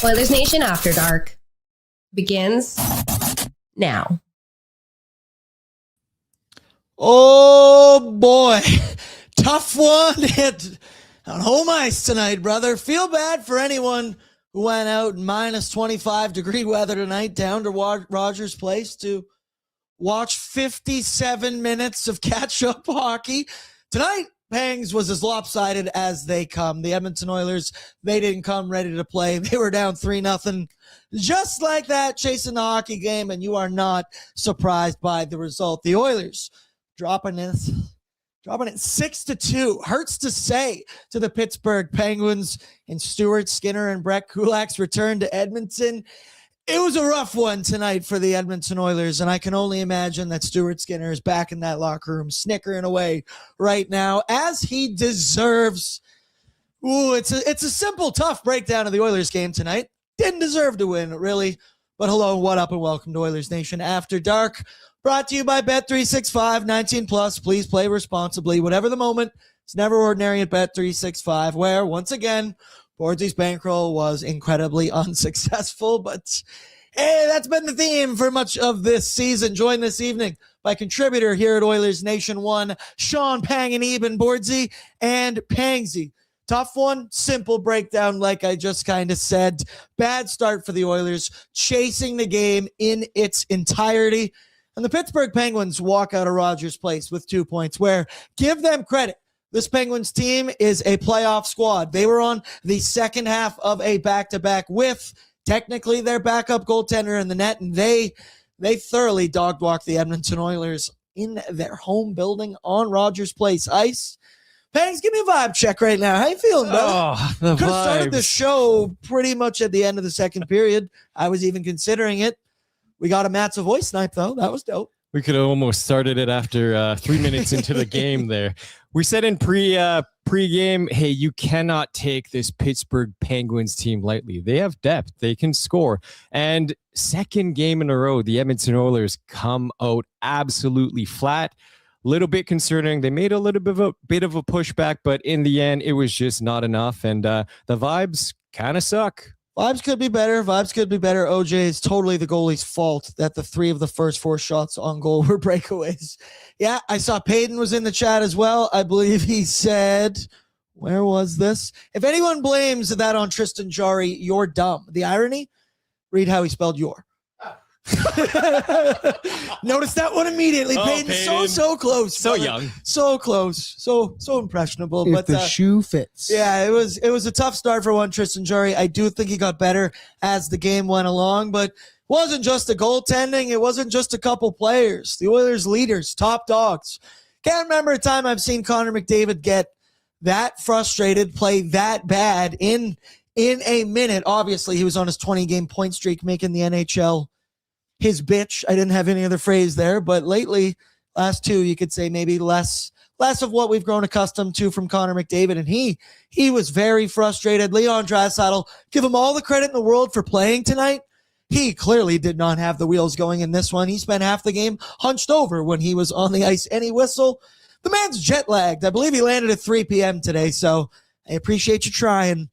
Oilersnation After Dark begins now. Oh boy, tough one on home ice tonight, brother. Feel bad for anyone who went out in minus 25 degree weather tonight down to Rogers Place to watch 57 minutes of catch-up hockey. Tonight, Pangs was as lopsided as they come. The Edmonton Oilers, they didn't come ready to play. They were down 3-0, just like that, chasing the hockey game, and you are not surprised by the result. The Oilers dropping it 6-2. Hurts to say, to the Pittsburgh Penguins in Stuart, Skinner, and Brett Kulak's return to Edmonton. It was a rough one tonight for the Edmonton Oilers, and I can only imagine that Stuart Skinner is back in that locker room snickering away right now, as he deserves. Ooh, it's a simple, tough breakdown of the Oilers game tonight. Didn't deserve to win, really. But hello, what up, and welcome to Oilers Nation After Dark. Brought to you by Bet365, 19+. Please play responsibly. Whatever the moment, it's never ordinary at Bet365, where, once again, Bordsy's bankroll was incredibly unsuccessful, but hey, that's been the theme for much of this season. Joined this evening by contributor here at Oilers Nation 1, Sean Pang and Eben Bordsy and Pangsy. Tough one, simple breakdown like I just kind of said. Bad start for the Oilers, chasing the game in its entirety. And the Pittsburgh Penguins walk out of Rogers Place with 2 points, where, give them credit, this Penguins team is a playoff squad. They were on the second half of a back-to-back with technically their backup goaltender in the net, and they thoroughly dog-walked the Edmonton Oilers in their home building on Rogers Place ice. Pangs, give me a vibe check right now. How you feeling, brother? Oh, the Could have started the vibes. show pretty much at the end of the second period. I was even considering it. We got a Matt's voice snipe, though. That was dope. We could have almost started it after 3 minutes into the game there. We said in pre-game, hey, you cannot take this Pittsburgh Penguins team lightly. They have depth. They can score. And second game in a row, the Edmonton Oilers come out absolutely flat. Little bit concerning. They made a little bit of a pushback, but in the end, it was just not enough. And the vibes kind of suck. Vibes could be better. OJ, is totally the goalie's fault that the 3 of the first 4 shots on goal were breakaways. Yeah, I saw Peyton was in the chat as well. I believe he said, where was this? If anyone blames that on Tristan Jarry, you're dumb. The irony? Read how he spelled your. Notice that one immediately. Oh, Peyton, so close. So brother. young. So close. So impressionable. If but the shoe fits. yeah, it was a tough start for one Tristan Jarry. I do think he got better as the game went along, but it wasn't just the goaltending. It wasn't just a couple players. The Oilers leaders, top dogs. Can't remember a time I've seen Connor McDavid get that frustrated, play that bad in a minute. Obviously, he was on his 20-game point streak, making the NHL his bitch. I didn't have any other phrase there, but lately, last 2, you could say maybe less of what we've grown accustomed to from Connor McDavid, and he was very frustrated. Leon Draisaitl, give him all the credit in the world for playing tonight. He clearly did not have the wheels going in this one. He spent half the game hunched over when he was on the ice. Any whistle, the man's jet lagged. I believe he landed at 3 p.m. today, so I appreciate you trying,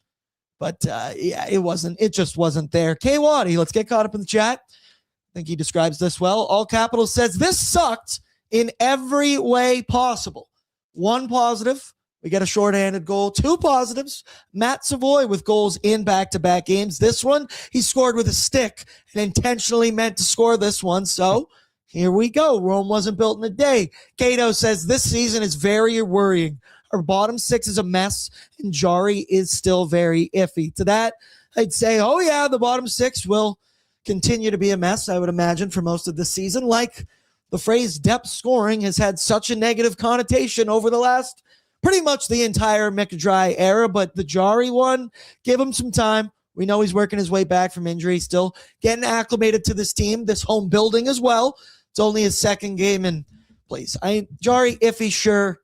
but yeah, it just wasn't there. K Waddy, let's get caught up in the chat. I think he describes this well. All Capitals says this sucked in every way possible. 1 positive, we get a shorthanded goal. 2 positives, Matt Savoy with goals in back-to-back games. This one, he scored with a stick and intentionally meant to score this one. So here we go. Rome wasn't built in a day. Cato says this season is very worrying. Our bottom 6 is a mess, and Jarry is still very iffy. To that, I'd say, oh yeah, the bottom 6 will continue to be a mess, I would imagine, for most of the season. Like the phrase depth scoring has had such a negative connotation over the last pretty much the entire McDry era, but the Jarry one, give him some time. We know he's working his way back from injury, still getting acclimated to this team, this home building as well. It's only his second game in place. Jarry, iffy, sure.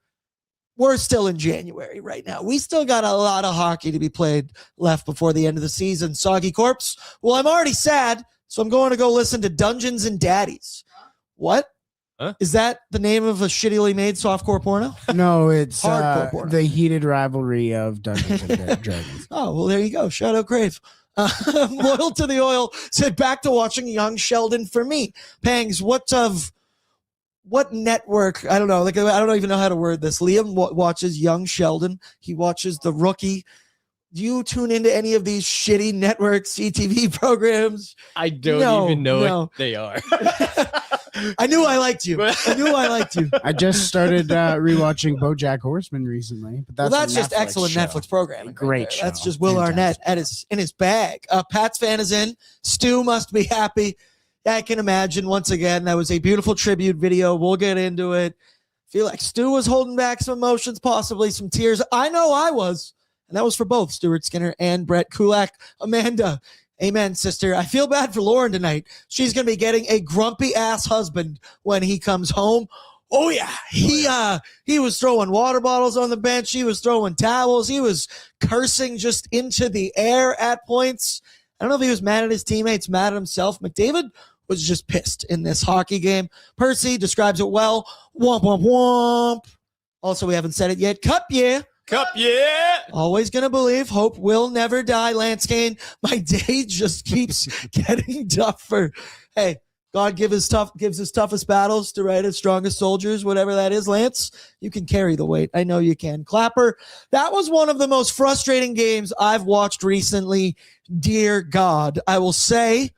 We're still in January right now. We still got a lot of hockey to be played left before the end of the season. Soggy Corpse, well, I'm already sad, so I'm going to go listen to Dungeons and Daddies. What? Huh? Is that the name of a shittily made softcore porno? No, it's Hardcore porno. the heated rivalry of Dungeons and Dragons. Oh, well, there you go. Shout out Crave. Loyal to the oil said back to watching Young Sheldon for me. Pangs, what network? I don't know. Like, I don't even know how to word this. Liam watches Young Sheldon. He watches The Rookie. Do you tune into any of these shitty network CTV programs? I don't even know what they are. I knew I liked you. I just started rewatching BoJack Horseman recently, but that's just Netflix excellent show. Netflix programming. Great show. That's just Will Arnett in his bag. Pat's fan is in. Stu must be happy. I can imagine. Once again, that was a beautiful tribute video. We'll get into it. Feel like Stu was holding back some emotions, possibly some tears. I know I was. And that was for both Stuart Skinner and Brett Kulak. Amanda, amen, sister. I feel bad for Lauren tonight. She's going to be getting a grumpy-ass husband when he comes home. Oh, yeah. He was throwing water bottles on the bench. He was throwing towels. He was cursing just into the air at points. I don't know if he was mad at his teammates, mad at himself. McDavid was just pissed in this hockey game. Percy describes it well. Womp, womp, womp. Also, we haven't said it yet. Cup, yeah. Cup, yeah. Always going to believe. Hope will never die, Lance Kane. My day just keeps getting tougher. Hey, God gives his toughest battles to his strongest soldiers, whatever that is, Lance. You can carry the weight. I know you can. Clapper, that was one of the most frustrating games I've watched recently. Dear God, I will say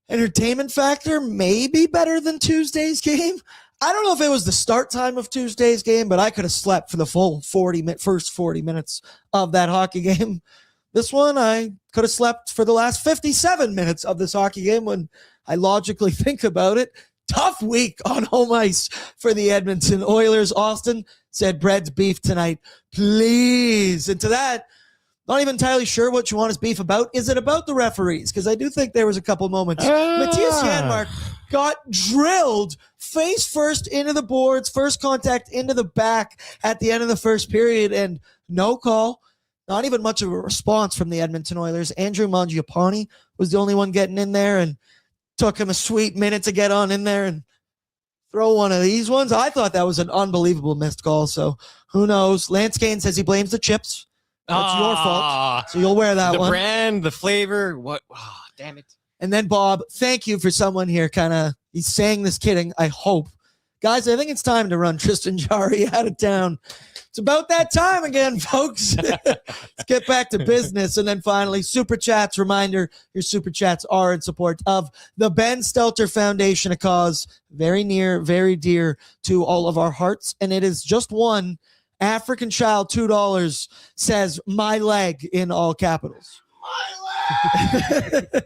entertainment factor may be better than Tuesday's game. I don't know if it was the start time of Tuesday's game, but I could have slept for the full first 40 minutes of that hockey game. This one, I could have slept for the last 57 minutes of this hockey game when I logically think about it. Tough week on home ice for the Edmonton Oilers. Austin said, Bread's beef tonight, please. And to that, not even entirely sure what you want his beef about. Is it about the referees? Because I do think there was a couple moments. Matthias Janmark got drilled face first into the boards, first contact into the back at the end of the first period, and no call. Not even much of a response from the Edmonton Oilers. Andrew Mangiapane was the only one getting in there, and took him a sweet minute to get on in there and throw one of these ones. I thought that was an unbelievable missed call, so who knows? Lance Kane says he blames the chips. That's your fault. So you'll wear that the one. The brand, the flavor, what? Oh, damn it. And then Bob, thank you for someone here he's saying this kidding, I hope. Guys, I think it's time to run Tristan Jarry out of town. It's about that time again, folks. Let's get back to business. And then finally, Super Chats. Reminder, your Super Chats are in support of the Ben Stelter Foundation, a cause very near, very dear to all of our hearts. And it is just one African child, $2, says my leg in all capitals. My leg!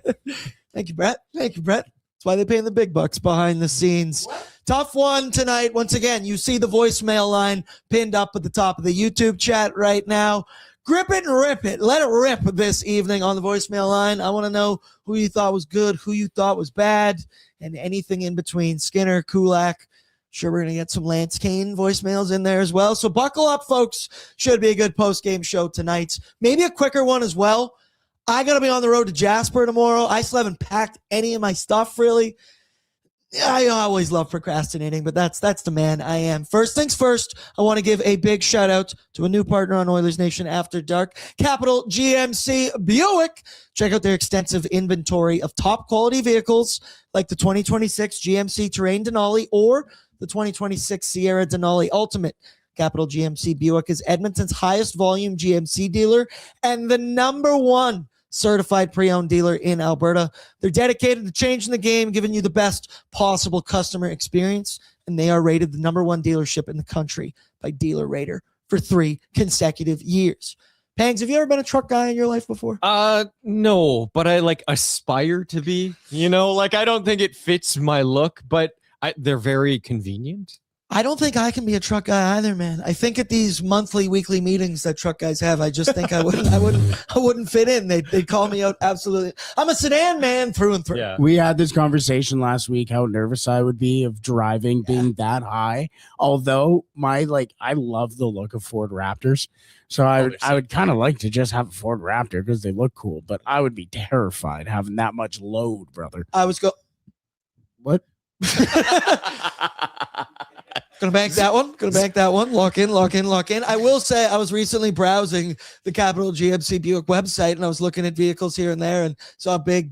Thank you, Brett. That's why they pay the big bucks behind the scenes. What? Tough one tonight. Once again, you see the voicemail line pinned up at the top of the YouTube chat right now. Grip it and rip it. Let it rip this evening on the voicemail line. I want to know who you thought was good, who you thought was bad, and anything in between. Skinner, Kulak. Sure, we're going to get some Lance Kane voicemails in there as well. So buckle up, folks. Should be a good post-game show tonight. Maybe a quicker one as well. I got to be on the road to Jasper tomorrow. I still haven't packed any of my stuff, really. I always love procrastinating, but that's the man I am. First things first, I want to give a big shout out to a new partner on Oilers Nation After Dark, Capital GMC Buick. Check out their extensive inventory of top quality vehicles like the 2026 GMC Terrain Denali or the 2026 Sierra Denali Ultimate. Capital GMC Buick is Edmonton's highest volume GMC dealer and the number one certified pre-owned dealer in Alberta. They're dedicated to changing the game, giving you the best possible customer experience, and they are rated the number one dealership in the country by Dealer Rater for 3 consecutive years. Pangs, have you ever been a truck guy in your life before? No, but I aspire to be. I don't think it fits my look, but they're very convenient. I don't think I can be a truck guy either, man. I think at these monthly, weekly meetings that truck guys have, I just think I wouldn't fit in. They'd call me out. Absolutely. I'm a sedan man through and through. Yeah. We had this conversation last week, how nervous I would be of driving being that high. Although I love the look of Ford Raptors. So I would kind of like to just have a Ford Raptor because they look cool, but I would be terrified having that much load, brother. What? Gonna bank that one. Lock in. I will say I was recently browsing the Capital GMC Buick website and I was looking at vehicles here and there and saw a big,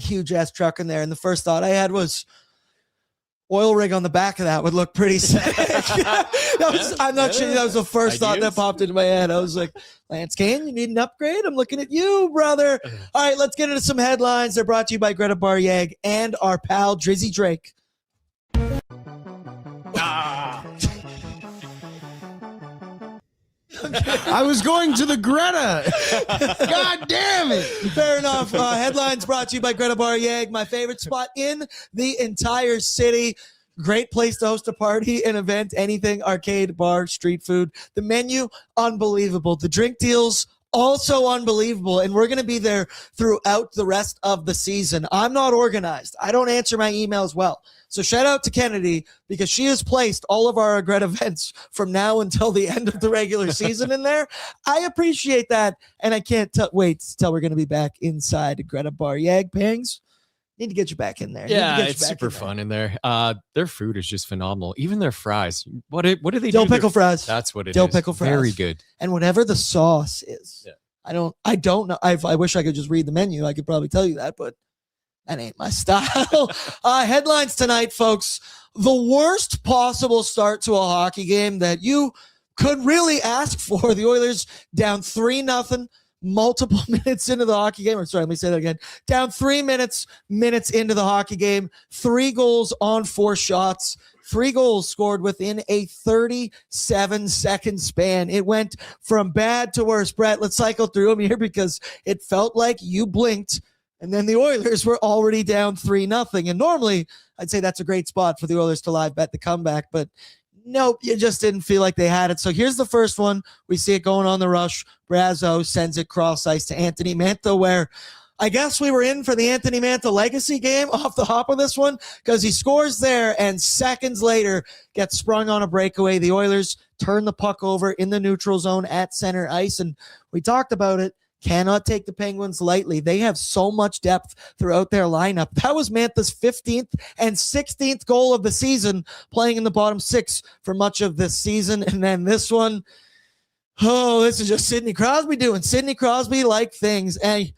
huge ass truck in there. And the first thought I had was oil rig on the back of that would look pretty sick. I'm not sure that was the first thought that popped into my head. I was like, Lance Kane, you need an upgrade? I'm looking at you, brother. All right, let's get into some headlines. They're brought to you by Greta Baryeg and our pal Drizzy Drake. I was going to the Greta. God damn it. Fair enough. Headlines brought to you by Greta Baryeg, my favorite spot in the entire city. Great place to host a party, an event, anything, arcade, bar, street food. The menu, unbelievable. The drink deals, also unbelievable. And we're going to be there throughout the rest of the season. I'm not organized. I don't answer my emails well. So shout out to Kennedy because she has placed all of our Greta events from now until the end of the regular season in there. I appreciate that. And I can't wait till we're going to be back inside Greta Baryeg. Pangs, need to get you back in there. Yeah, it's super fun in there. Their food is just phenomenal. Even their fries. What do they do? Dill pickle fries. That's what it is. Dill pickle fries. Very good. And whatever the sauce is. Yeah. I don't know. I wish I could just read the menu. I could probably tell you that, but that ain't my style. Headlines tonight, folks. The worst possible start to a hockey game that you could really ask for. The Oilers down 3-0, multiple minutes into the hockey game. Or sorry, let me say that again. Down 3 minutes into the hockey game. 3 goals on 4 shots. 3 goals scored within a 37-second span. It went from bad to worse. Brett, let's cycle through them here because it felt like you blinked and then the Oilers were already down 3-0. And normally, I'd say that's a great spot for the Oilers to live bet the comeback. But nope, you just didn't feel like they had it. So here's the first one. We see it going on the rush. Brazo sends it cross ice to Anthony Mantha, where I guess we were in for the Anthony Mantha legacy game off the hop of this one because he scores there and seconds later gets sprung on a breakaway. The Oilers turn the puck over in the neutral zone at center ice. And we talked about it. Cannot take the Penguins lightly. They have so much depth throughout their lineup. That was Mantha's 15th and 16th goal of the season, playing in the bottom 6 for much of this season. And then this one, this is just Sidney Crosby doing Sidney Crosby-like things. A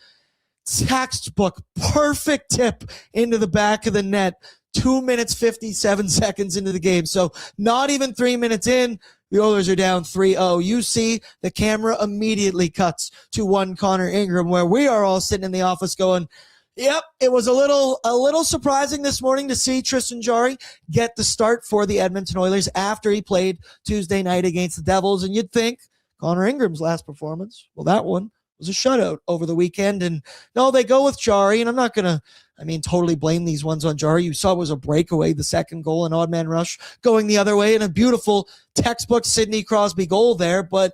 textbook perfect tip into the back of the net. 2 minutes, 57 seconds into the game. So not even 3 minutes in, the Oilers are down 3-0. You see the camera immediately cuts to one Connor Ingram, where we are all sitting in the office going, yep, it was a little surprising this morning to see Tristan Jarry get the start for the Edmonton Oilers after he played Tuesday night against the Devils. And you'd think Connor Ingram's last performance, well, that one was a shutout over the weekend. And no, they go with Jarry, and I'm not going to, totally blame these ones on Jarry. You saw it was a breakaway, the second goal, an odd man rush going the other way, and a beautiful textbook Sidney Crosby goal there. But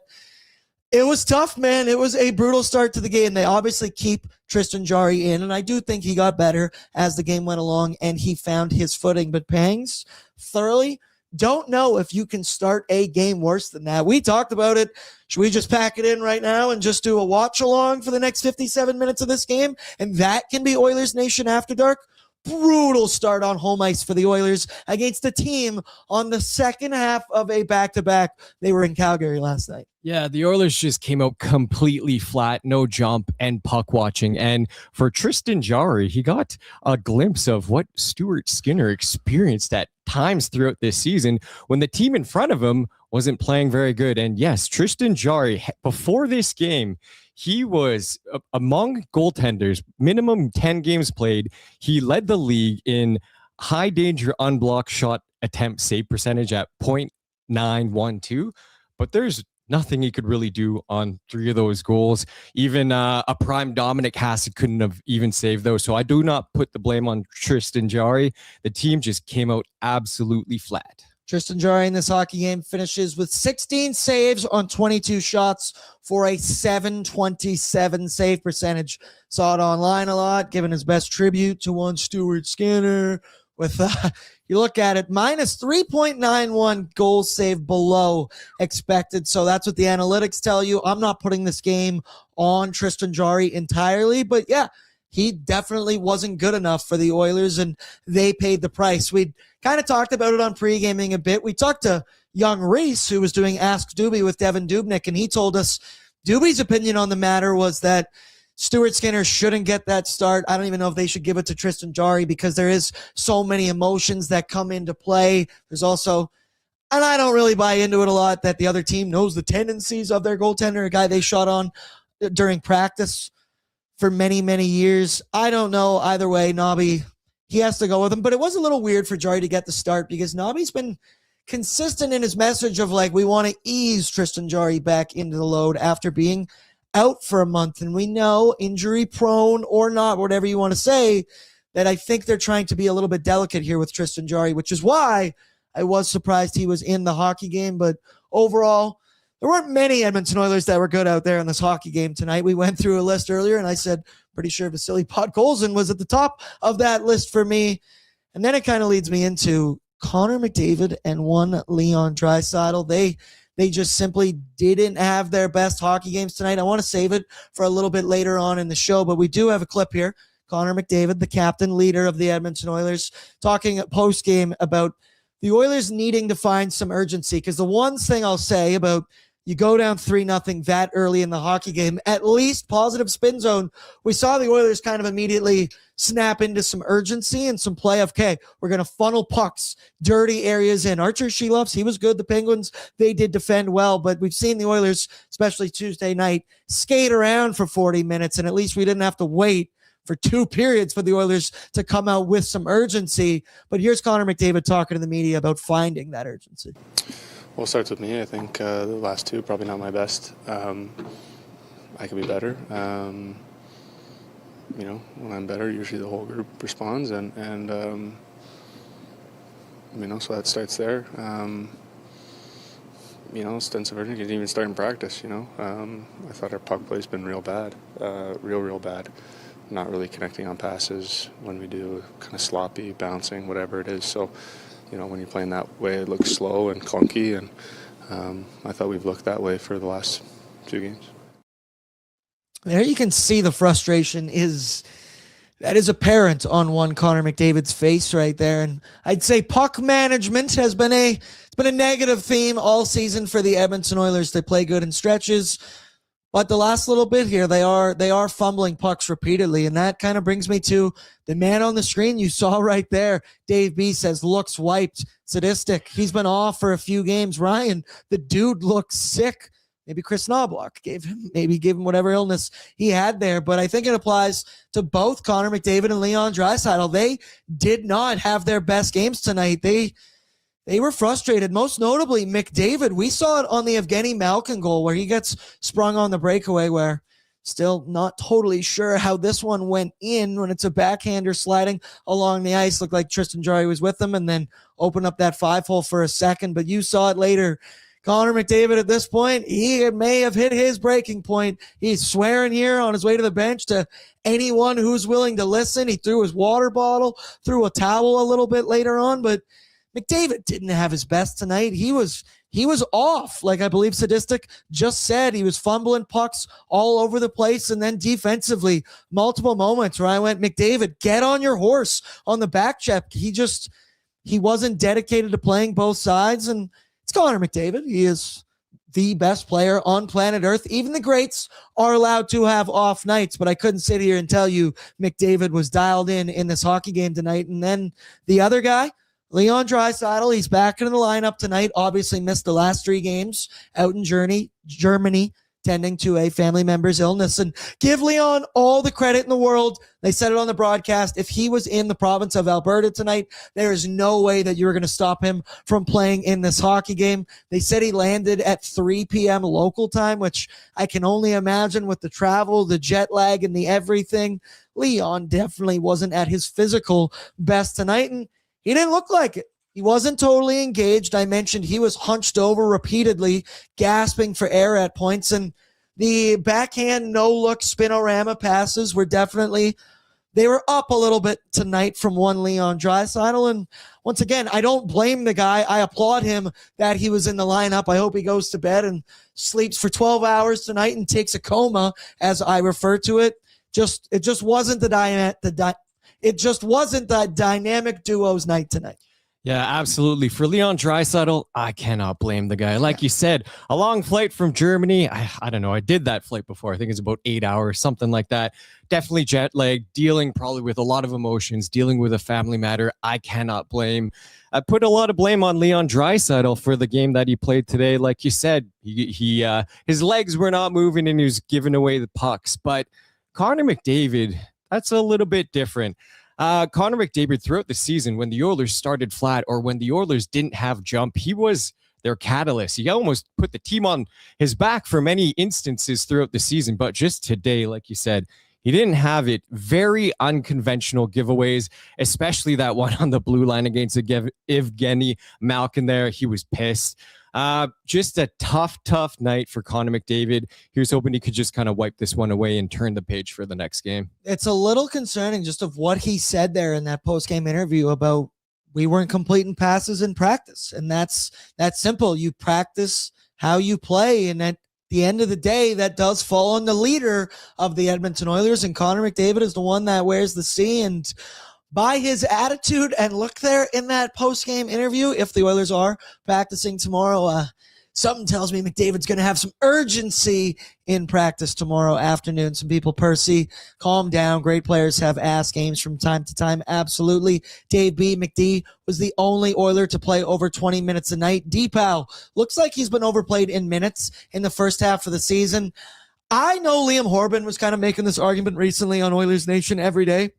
it was tough, man. It was a brutal start to the game. They obviously keep Tristan Jarry in, and I do think he got better as the game went along and he found his footing. But Pangs, thoroughly don't know if you can start a game worse than that. We talked about it. Should we just pack it in right now and just do a watch along for the next 57 minutes of this game? And that can be Oilersnation After Dark. Brutal start on home ice for the Oilers against a team on the second half of a back-to-back. They were in Calgary last night. Yeah, the Oilers just came out completely flat, no jump and puck watching. And for Tristan Jarry, he got a glimpse of what Stuart Skinner experienced at times throughout this season when the team in front of him wasn't playing very good. And yes, Tristan Jarry, before this game, he was among goaltenders, minimum 10 games played. He led the league in high danger unblocked shot attempt save percentage at .912. But there's nothing he could really do on 3 of those goals. Even a prime Dominic Hasek couldn't have even saved those. So I do not put the blame on Tristan Jarry. The team just came out absolutely flat. Tristan Jarry in this hockey game finishes with 16 saves on 22 shots for a .727 save percentage. Saw it online a lot, giving his best tribute to one Stuart Skinner. With you look at it, minus 3.91 goals saved below expected. So that's what the analytics tell you. I'm not putting this game on Tristan Jarry entirely, but yeah, he definitely wasn't good enough for the Oilers, and they paid the price. We kind of talked about it on pre-gaming a bit. We talked to young Reese, who was doing Ask Doobie with Devin Dubnyk, and he told us Doobie's opinion on the matter was that Stuart Skinner shouldn't get that start. I don't even know if they should give it to Tristan Jarry because there is so many emotions that come into play. There's also, and I don't really buy into it a lot, that the other team knows the tendencies of their goaltender, a guy they shot on during practice for many, many years. I don't know. Either way, Nobby, he has to go with him. But it was a little weird for Jarry to get the start because Nobby's been consistent in his message of like, we want to ease Tristan Jarry back into the load after being out for a month. And we know, injury prone or not, whatever you want to say, that I think they're trying to be a little bit delicate here with Tristan Jarry, which is why I was surprised he was in the hockey game. But overall, there weren't many Edmonton Oilers that were good out there in this hockey game tonight. We went through a list earlier, and I said, pretty sure Vasily Podkolzin was at the top of that list for me. And then it kind of leads me into Connor McDavid and one Leon Draisaitl. They just simply didn't have their best hockey games tonight. I want to save it for a little bit later on in the show, but we do have a clip here. Connor McDavid, the captain, leader of the Edmonton Oilers, talking post-game about the Oilers needing to find some urgency. Because the one thing I'll say about you go down 3-0 that early in the hockey game, at least positive spin zone, we saw the Oilers kind of immediately snap into some urgency and some play of, okay, we're going to funnel pucks, dirty areas in. Archer Sheloffs, he was good. The Penguins, they did defend well, but we've seen the Oilers, especially Tuesday night, skate around for 40 minutes, and at least we didn't have to wait for 2 periods for the Oilers to come out with some urgency. But here's Connor McDavid talking to the media about finding that urgency. Well, it starts with me. I think the last 2, probably not my best. I could be better. When I'm better, usually the whole group responds, and so that starts there. Sense of urgency didn't even start in practice. I thought our puck play's been real bad, real bad. Not really connecting on passes. When we do, kind of sloppy, bouncing, whatever it is. So, when you're playing that way, it looks slow and clunky, and I thought we've looked that way for the last 2 games. There you can see the frustration is apparent on one Connor McDavid's face right there. And I'd say puck management has been a negative theme all season for the Edmonton Oilers. They play good in stretches, but the last little bit here, they are fumbling pucks repeatedly. And that kind of brings me to the man on the screen you saw right there. Dave B says, looks wiped, sadistic. He's been off for a few games. Ryan, the dude looks sick. Maybe Chris Knobloch gave him whatever illness he had there. But I think it applies to both Connor McDavid and Leon Draisaitl. They did not have their best games tonight. They were frustrated. Most notably, McDavid. We saw it on the Evgeny Malkin goal where he gets sprung on the breakaway, where still not totally sure how this one went in when it's a backhander sliding along the ice. Looked like Tristan Jarry was with them and then opened up that 5-hole for a second. But you saw it later. Connor McDavid at this point, he may have hit his breaking point. He's swearing here on his way to the bench to anyone who's willing to listen. He threw his water bottle, threw a towel a little bit later on, but McDavid didn't have his best tonight. He was off. Like I believe Sadistic just said, he was fumbling pucks all over the place. And then defensively, multiple moments where I went, McDavid, get on your horse on the back check. He wasn't dedicated to playing both sides, and it's Connor McDavid. He is the best player on planet Earth. Even the greats are allowed to have off nights, but I couldn't sit here and tell you McDavid was dialed in this hockey game tonight. And then the other guy, Leon Draisaitl, he's back in the lineup tonight. Obviously missed the last 3 games out in Germany, tending to a family member's illness. And give Leon all the credit in the world. They said it on the broadcast. If he was in the province of Alberta tonight, there is no way that you were going to stop him from playing in this hockey game. They said he landed at 3 p.m. local time, which I can only imagine with the travel, the jet lag, and the everything. Leon definitely wasn't at his physical best tonight, and he didn't look like it. He wasn't totally engaged. I mentioned he was hunched over repeatedly, gasping for air at points. And the backhand no-look spinorama passes were they were up a little bit tonight from one Leon Draisaitl. And once again, I don't blame the guy. I applaud him that he was in the lineup. I hope he goes to bed and sleeps for 12 hours tonight and takes a coma, as I refer to it. it just wasn't the dynamic duo's night tonight. Yeah, absolutely. For Leon Draisaitl, I cannot blame the guy. Like you said, a long flight from Germany. I don't know. I did that flight before. I think it's about 8 hours, something like that. Definitely jet lag, dealing probably with a lot of emotions, dealing with a family matter. I cannot blame. I put a lot of blame on Leon Draisaitl for the game that he played today. Like you said, his legs were not moving and he was giving away the pucks. But Connor McDavid, that's a little bit different. Connor McDavid, throughout the season, when the Oilers started flat or when the Oilers didn't have jump, he was their catalyst. He almost put the team on his back for many instances throughout the season. But just today, like you said, he didn't have it. Very unconventional giveaways, especially that one on the blue line against Evgeny Malkin there. He was pissed. Just a tough night for Connor McDavid. He was hoping he could just kind of wipe this one away and turn the page for the next game. It's a little concerning just of what he said there in that post-game interview about we weren't completing passes in practice. And that's simple. You practice how you play. And at the end of the day, that does fall on the leader of the Edmonton Oilers. And Connor McDavid is the one that wears the C. And by his attitude and look there in that post-game interview, if the Oilers are practicing tomorrow, something tells me McDavid's going to have some urgency in practice tomorrow afternoon. Some people, Percy, calm down. Great players have ass games from time to time. Absolutely. Dave B. McD was the only Oiler to play over 20 minutes a night. D-Pow looks like he's been overplayed in minutes in the first half of the season. I know Liam Horban was kind of making this argument recently on Oilers Nation every day.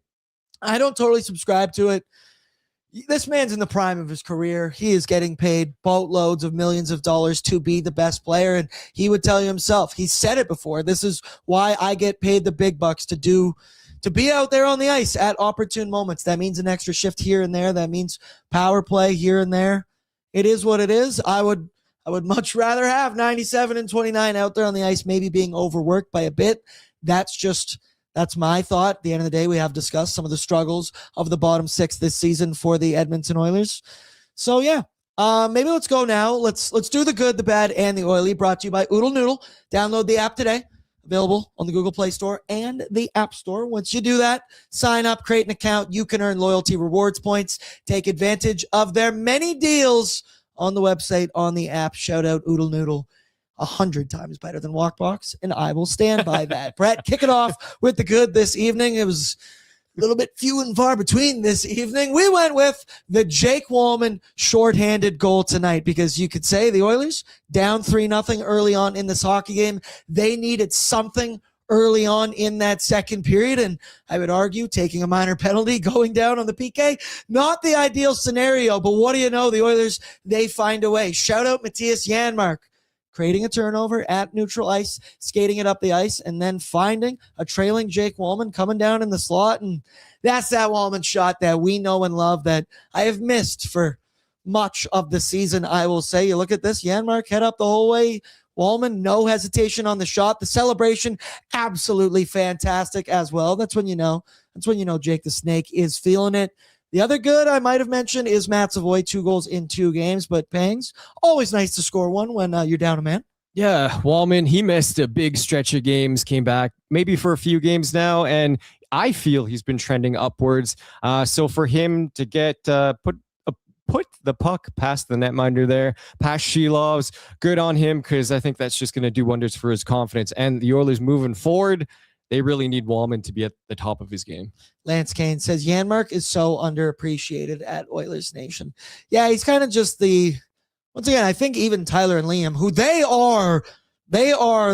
I don't totally subscribe to it. This man's in the prime of his career. He is getting paid boatloads of millions of dollars to be the best player. And he would tell you himself, he said it before. This is why I get paid the big bucks to be out there on the ice at opportune moments. That means an extra shift here and there. That means power play here and there. It is what it is. I would much rather have 97 and 29 out there on the ice, maybe being overworked by a bit. That's my thought. At the end of the day, we have discussed some of the struggles of the bottom six this season for the Edmonton Oilers. So, yeah, maybe let's go now. Let's do the good, the bad, and the oily. Brought to you by Oodle Noodle. Download the app today. Available on the Google Play Store and the App Store. Once you do that, sign up, create an account. You can earn loyalty rewards points. Take advantage of their many deals on the website, on the app. Shout out Oodle Noodle. 100 times better than Walkbox, and I will stand by that. Brett, kick it off with the good this evening. It was a little bit few and far between this evening. We went with the Jake Wallman shorthanded goal tonight because you could say the Oilers down 3-0 early on in this hockey game. They needed something early on in that second period, and I would argue taking a minor penalty, going down on the PK, not the ideal scenario, but what do you know? The Oilers, they find a way. Shout out Matthias Janmark, creating a turnover at neutral ice, skating it up the ice, and then finding a trailing Jake Wallman coming down in the slot. And that's that Wallman shot that we know and love that I have missed for much of the season, I will say. You look at this, Janmark head up the whole way. Wallman, no hesitation on the shot. The celebration, absolutely fantastic as well. That's when you know Jake the Snake is feeling it. The other good I might have mentioned is Matt Savoy, 2 goals in 2 games, but Pangs, always nice to score one when you're down a man. Yeah, Wallman, he missed a big stretch of games, came back maybe for a few games now, and I feel he's been trending upwards. So for him to get put the puck past the netminder there, past Shilovs, good on him, because I think that's just going to do wonders for his confidence. And the Oilers moving forward, they really need Wallman to be at the top of his game. Lance Kane says Janmark is so underappreciated at Oilers Nation. Yeah, he's kind of just once again, I think even Tyler and Liam, who they are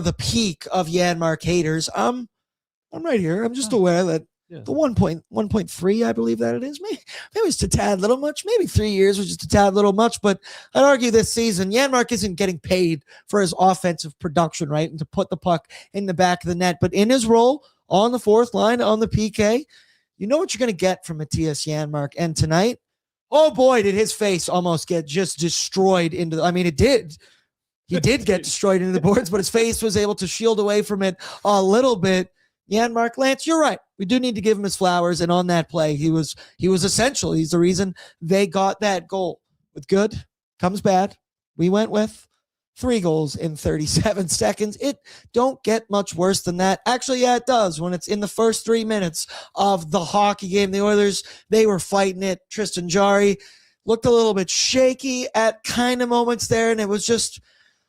the peak of Janmark haters. I'm right here. I'm just aware that the 1.3, I believe that it is. Maybe it's a tad little much. Maybe 3 years was just a tad little much. But I'd argue this season, Janmark isn't getting paid for his offensive production, right? And to put the puck in the back of the net. But in his role on the fourth line, on the PK, you know what you're going to get from Matthias Janmark. And tonight, oh boy, did his face almost get just destroyed into it did. He did get destroyed into the boards, but his face was able to shield away from it a little bit. Janmark, Lance, you're right. We do need to give him his flowers. And on that play, he was essential. He's the reason they got that goal. With good comes bad. We went with 3 goals in 37 seconds. It don't get much worse than that. Actually, yeah, it does. When it's in the first 3 minutes of the hockey game, the Oilers, they were fighting it. Tristan Jarry looked a little bit shaky at kind of moments there, and it was just,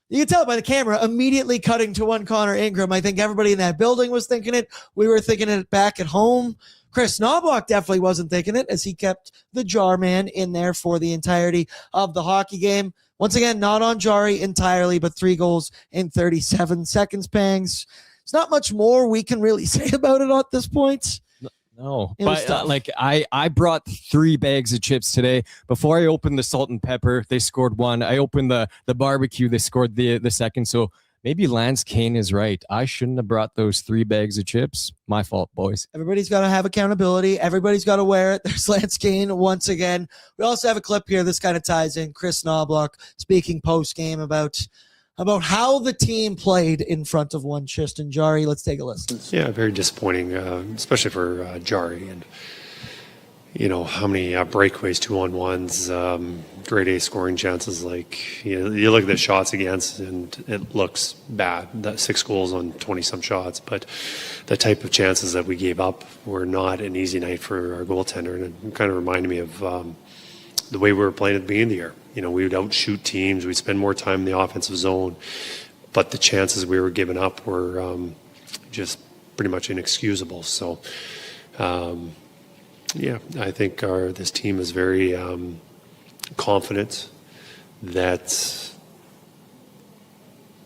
you can tell by the camera, immediately cutting to one Connor Ingram. I think everybody in that building was thinking it. We were thinking it back at home. Chris Knobloch definitely wasn't thinking it, as he kept the jar man in there for the entirety of the hockey game. Once again, not on Jarry entirely, but 3 goals in 37 seconds, Pangs. There's not much more we can really say about it at this point. No, but I brought 3 bags of chips today. Before I opened the salt and pepper, they scored 1. I opened the barbecue, they scored the second. So maybe Lance Kane is right. I shouldn't have brought those 3 bags of chips. My fault, boys. Everybody's got to have accountability. Everybody's got to wear it. There's Lance Kane once again. We also have a clip here. This kind of ties in. Chris Knobloch speaking post-game about how the team played in front of one Tristan Jarry. Let's take a listen. Yeah, very disappointing, especially for Jarry. And, you know, how many breakaways, 2-on-1s, grade A scoring chances. Like, you look at the shots against, and it looks bad. That 6 goals on 20-some shots. But the type of chances that we gave up were not an easy night for our goaltender. And it kind of reminded me of the way we were playing at the beginning of the year. You know, we would outshoot teams. We'd spend more time in the offensive zone. But the chances we were giving up were just pretty much inexcusable. So, yeah, I think this team is very confident that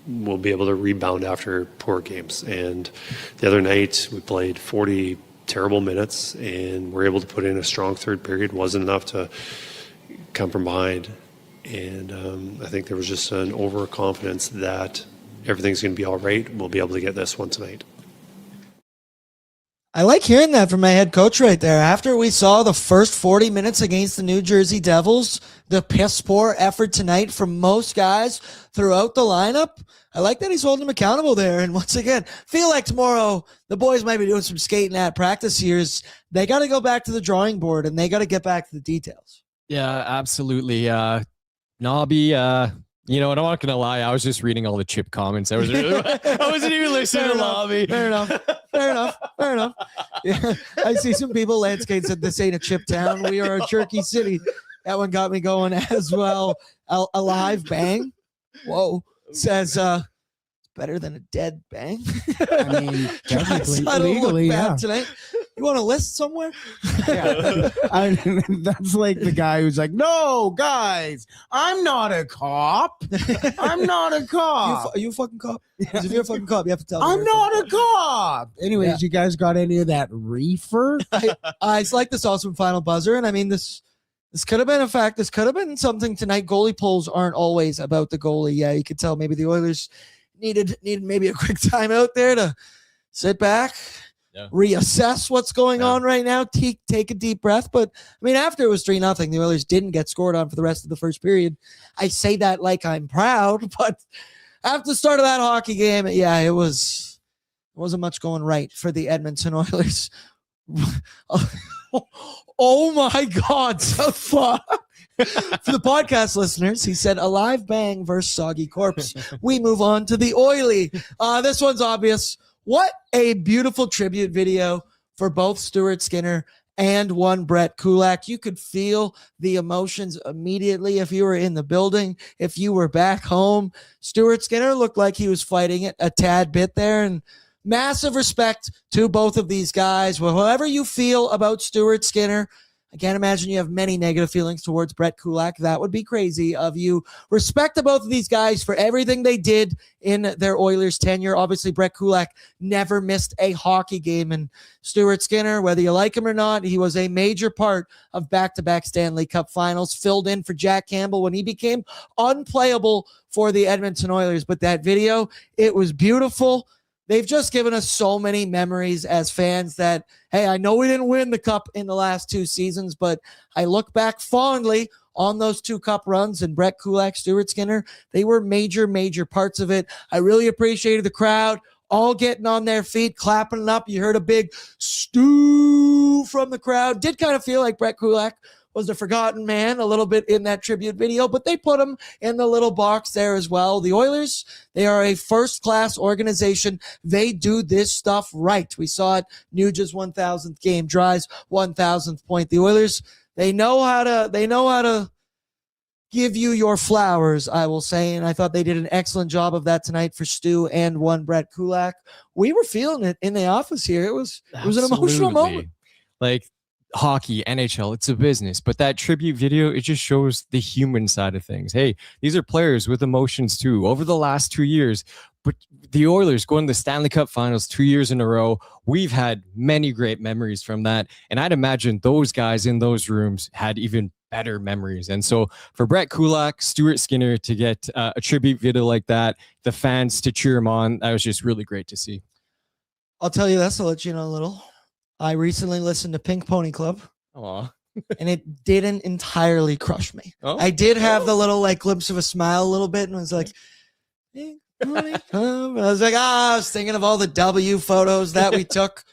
we'll be able to rebound after poor games. And the other night we played 40 terrible minutes and we're able to put in a strong third period. Wasn't enough to come from behind. And I think there was just an overconfidence that everything's going to be all right. We'll be able to get this one tonight. I like hearing that from my head coach right there. After we saw the first 40 minutes against the New Jersey Devils, the piss poor effort tonight from most guys throughout the lineup, I like that he's holding them accountable there. And once again, feel like tomorrow the boys might be doing some skating at practice years. They got to go back to the drawing board and they got to get back to the details. Yeah, absolutely. Nobby, you know, and I'm not going to lie, I was just reading all the chip comments. I wasn't even listening to Nobby. Fair enough. Yeah, I see some people, Lance Kane said, this ain't a chip town. We are a jerky city. That one got me going as well. Alive bang. Whoa. Says, better than a dead bang. I mean, technically, legally, yeah. Tonight. You want to list somewhere? Yeah. That's like the guy who's like, no, guys, I'm not a cop. I'm not a cop. Are you a fucking cop? Because if you're a fucking cop, you have to tell me. I'm not a cop. Anyways, Yeah. You guys got any of that reefer? I like this awesome final buzzer. And I mean, this could have been a fact. This could have been something tonight. Goalie polls aren't always about the goalie. Yeah, you could tell maybe the Oilers needed maybe a quick time out there to sit back, reassess what's going on right now, take a deep breath. But I mean, after it was 3-0, the Oilers didn't get scored on for the rest of the first period. I say that like I'm proud, but after the start of that hockey game, yeah, it wasn't much going right for the Edmonton Oilers. Oh my God, so far. For the podcast listeners, he said alive bang versus soggy corpse. We move on to the oily. This one's obvious. What a beautiful tribute video for both Stuart Skinner and one Brett Kulak. You could feel the emotions immediately if you were in the building, if you were back home. Stuart Skinner looked like he was fighting it a tad bit there, and massive respect to both of these guys. Well, however you feel about Stuart Skinner, I can't imagine you have many negative feelings towards Brett Kulak. That would be crazy of you. Respect to both of these guys for everything they did in their Oilers tenure. Obviously, Brett Kulak never missed a hockey game. And Stuart Skinner, whether you like him or not, he was a major part of back-to-back Stanley Cup finals, filled in for Jack Campbell when he became unplayable for the Edmonton Oilers. But that video, it was beautiful. They've just given us so many memories as fans that, hey, I know we didn't win the cup in the last 2 seasons, but I look back fondly on those 2 cup runs, and Brett Kulak, Stuart Skinner, they were major, major parts of it. I really appreciated the crowd all getting on their feet, clapping it up. You heard a big stew from the crowd. Did kind of feel like Brett Kulak was the forgotten man a little bit in that tribute video, but they put him in the little box there as well. The Oilers, they are a first-class organization. They do this stuff right. We saw it, Nugent's 1,000th game, Drai's 1,000th point. The Oilers, they know how to give you your flowers, I will say, and I thought they did an excellent job of that tonight for Stu and one Brett Kulak. We were feeling it in the office here. It was an emotional moment. Like hockey, NHL, it's a business, but that tribute video, it just shows the human side of things. Hey, these are players with emotions too. Over the last 2 years, but the Oilers going to the Stanley Cup Finals 2 years in a row. We've had many great memories from that, and I'd imagine those guys in those rooms had even better memories. And so for Brett Kulak, Stuart Skinner to get a tribute video like that, the fans to cheer him on, that was just really great to see. I'll tell you this, I'll let you know a little. I recently listened to Pink Pony Club. Aww. And it didn't entirely crush me. Oh. I did have the little like glimpse of a smile a little bit, and I was like, Pink Pony Club. I was like, I was thinking of all the W photos that we took.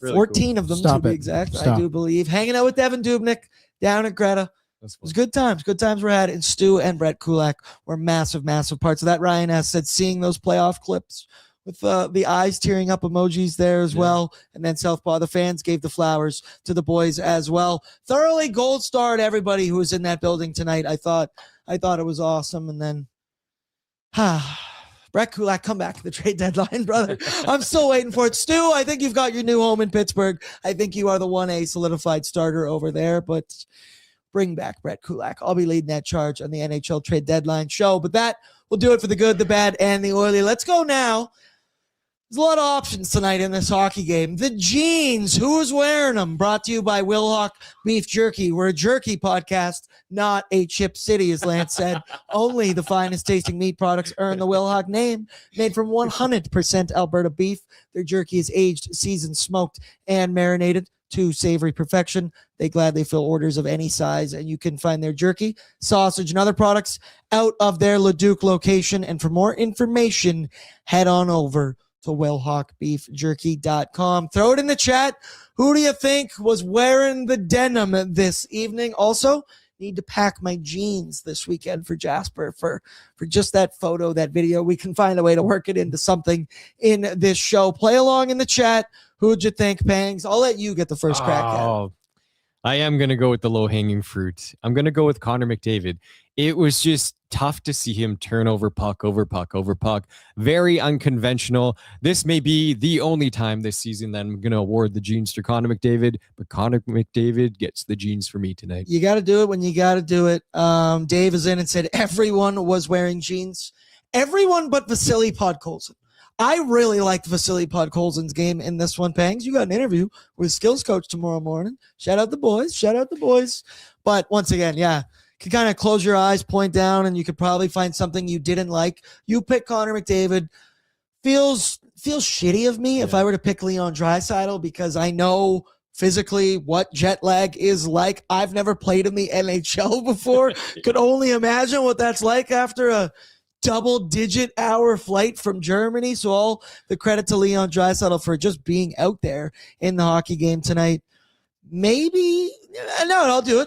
Really 14 cool. of them Stop to be it. exact. Stop. I do believe. Hanging out with Devin Dubnyk down at Greta. That's It was good times. Good times were had. And Stu and Brett Kulak were massive, massive parts of that. Ryan S. said seeing those playoff clips with the eyes tearing up emojis there as well. And then Southpaw, the fans gave the flowers to the boys as well. Thoroughly gold starred everybody who was in that building tonight. I thought it was awesome. And then, Brett Kulak, come back to the trade deadline, brother. I'm still waiting for it. Stu, I think you've got your new home in Pittsburgh. I think you are the 1A solidified starter over there, but bring back Brett Kulak. I'll be leading that charge on the NHL trade deadline show, but that will do it for the good, the bad, and the oily. Let's go now. There's a lot of options tonight in this hockey game. The jeans, who's wearing them? Brought to you by Wilhock Beef Jerky. We're a jerky podcast, not a Chip City, as Lance said. Only the finest tasting meat products earn the Wilhock name. Made from 100% Alberta beef. Their jerky is aged, seasoned, smoked, and marinated to savory perfection. They gladly fill orders of any size, and you can find their jerky, sausage, and other products out of their Leduc location. And for more information, head on over to WilhockBeefJerky.com. Throw it in the chat. Who do you think was wearing the denim this evening? Also, need to pack my jeans this weekend for Jasper for just that photo, that video. We can find a way to work it into something in this show. Play along in the chat. Who'd you think, Pangs? I'll let you get the first crack at it. I am going to go with the low-hanging fruit. I'm going to go with Connor McDavid. It was just tough to see him turn over puck. Very unconventional. This may be the only time this season that I'm going to award the jeans to Connor McDavid, but Connor McDavid gets the jeans for me tonight. You got to do it when you got to do it. Dave is in and said everyone was wearing jeans. Everyone but Vasily Podkolzin. I really liked Vasily Podkolzin's game in this one, Pangs. You got an interview with skills coach tomorrow morning. Shout out the boys. But once again, yeah, you can kind of close your eyes, point down, and you could probably find something you didn't like. You pick Connor McDavid. Feels shitty of me if I were to pick Leon Draisaitl, because I know physically what jet lag is like. I've never played in the NHL before. Could only imagine what that's like after a double-digit hour flight from Germany. So all the credit to Leon Draisaitl for just being out there in the hockey game tonight. Maybe, no, I'll do it.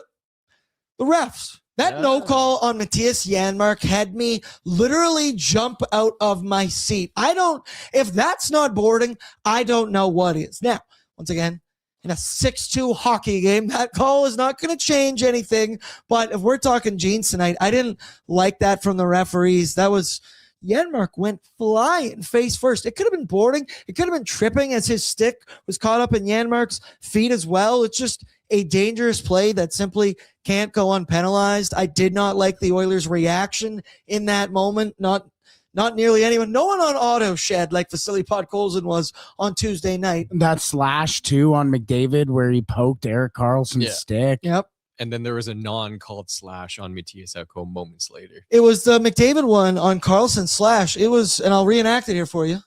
The refs. That no call on Matthias Janmark had me literally jump out of my seat. If that's not boarding, I don't know what is. Now, once again, in a 6-2 hockey game, that call is not going to change anything. But if we're talking jeans tonight, I didn't like that from the referees. That was, Janmark went flying face first. It could have been boarding. It could have been tripping as his stick was caught up in Janmark's feet as well. It's just a dangerous play that simply can't go unpenalized. I did not like the Oilers' reaction in that moment. Not nearly anyone. No one on auto shed like Vasily Podkolzin was on Tuesday night. That slash too on McDavid where he poked Erik Karlsson's stick. Yep. And then there was a non-called slash on Matthias Ekholm moments later. It was the McDavid one on Karlsson's slash. It was, and I'll reenact it here for you.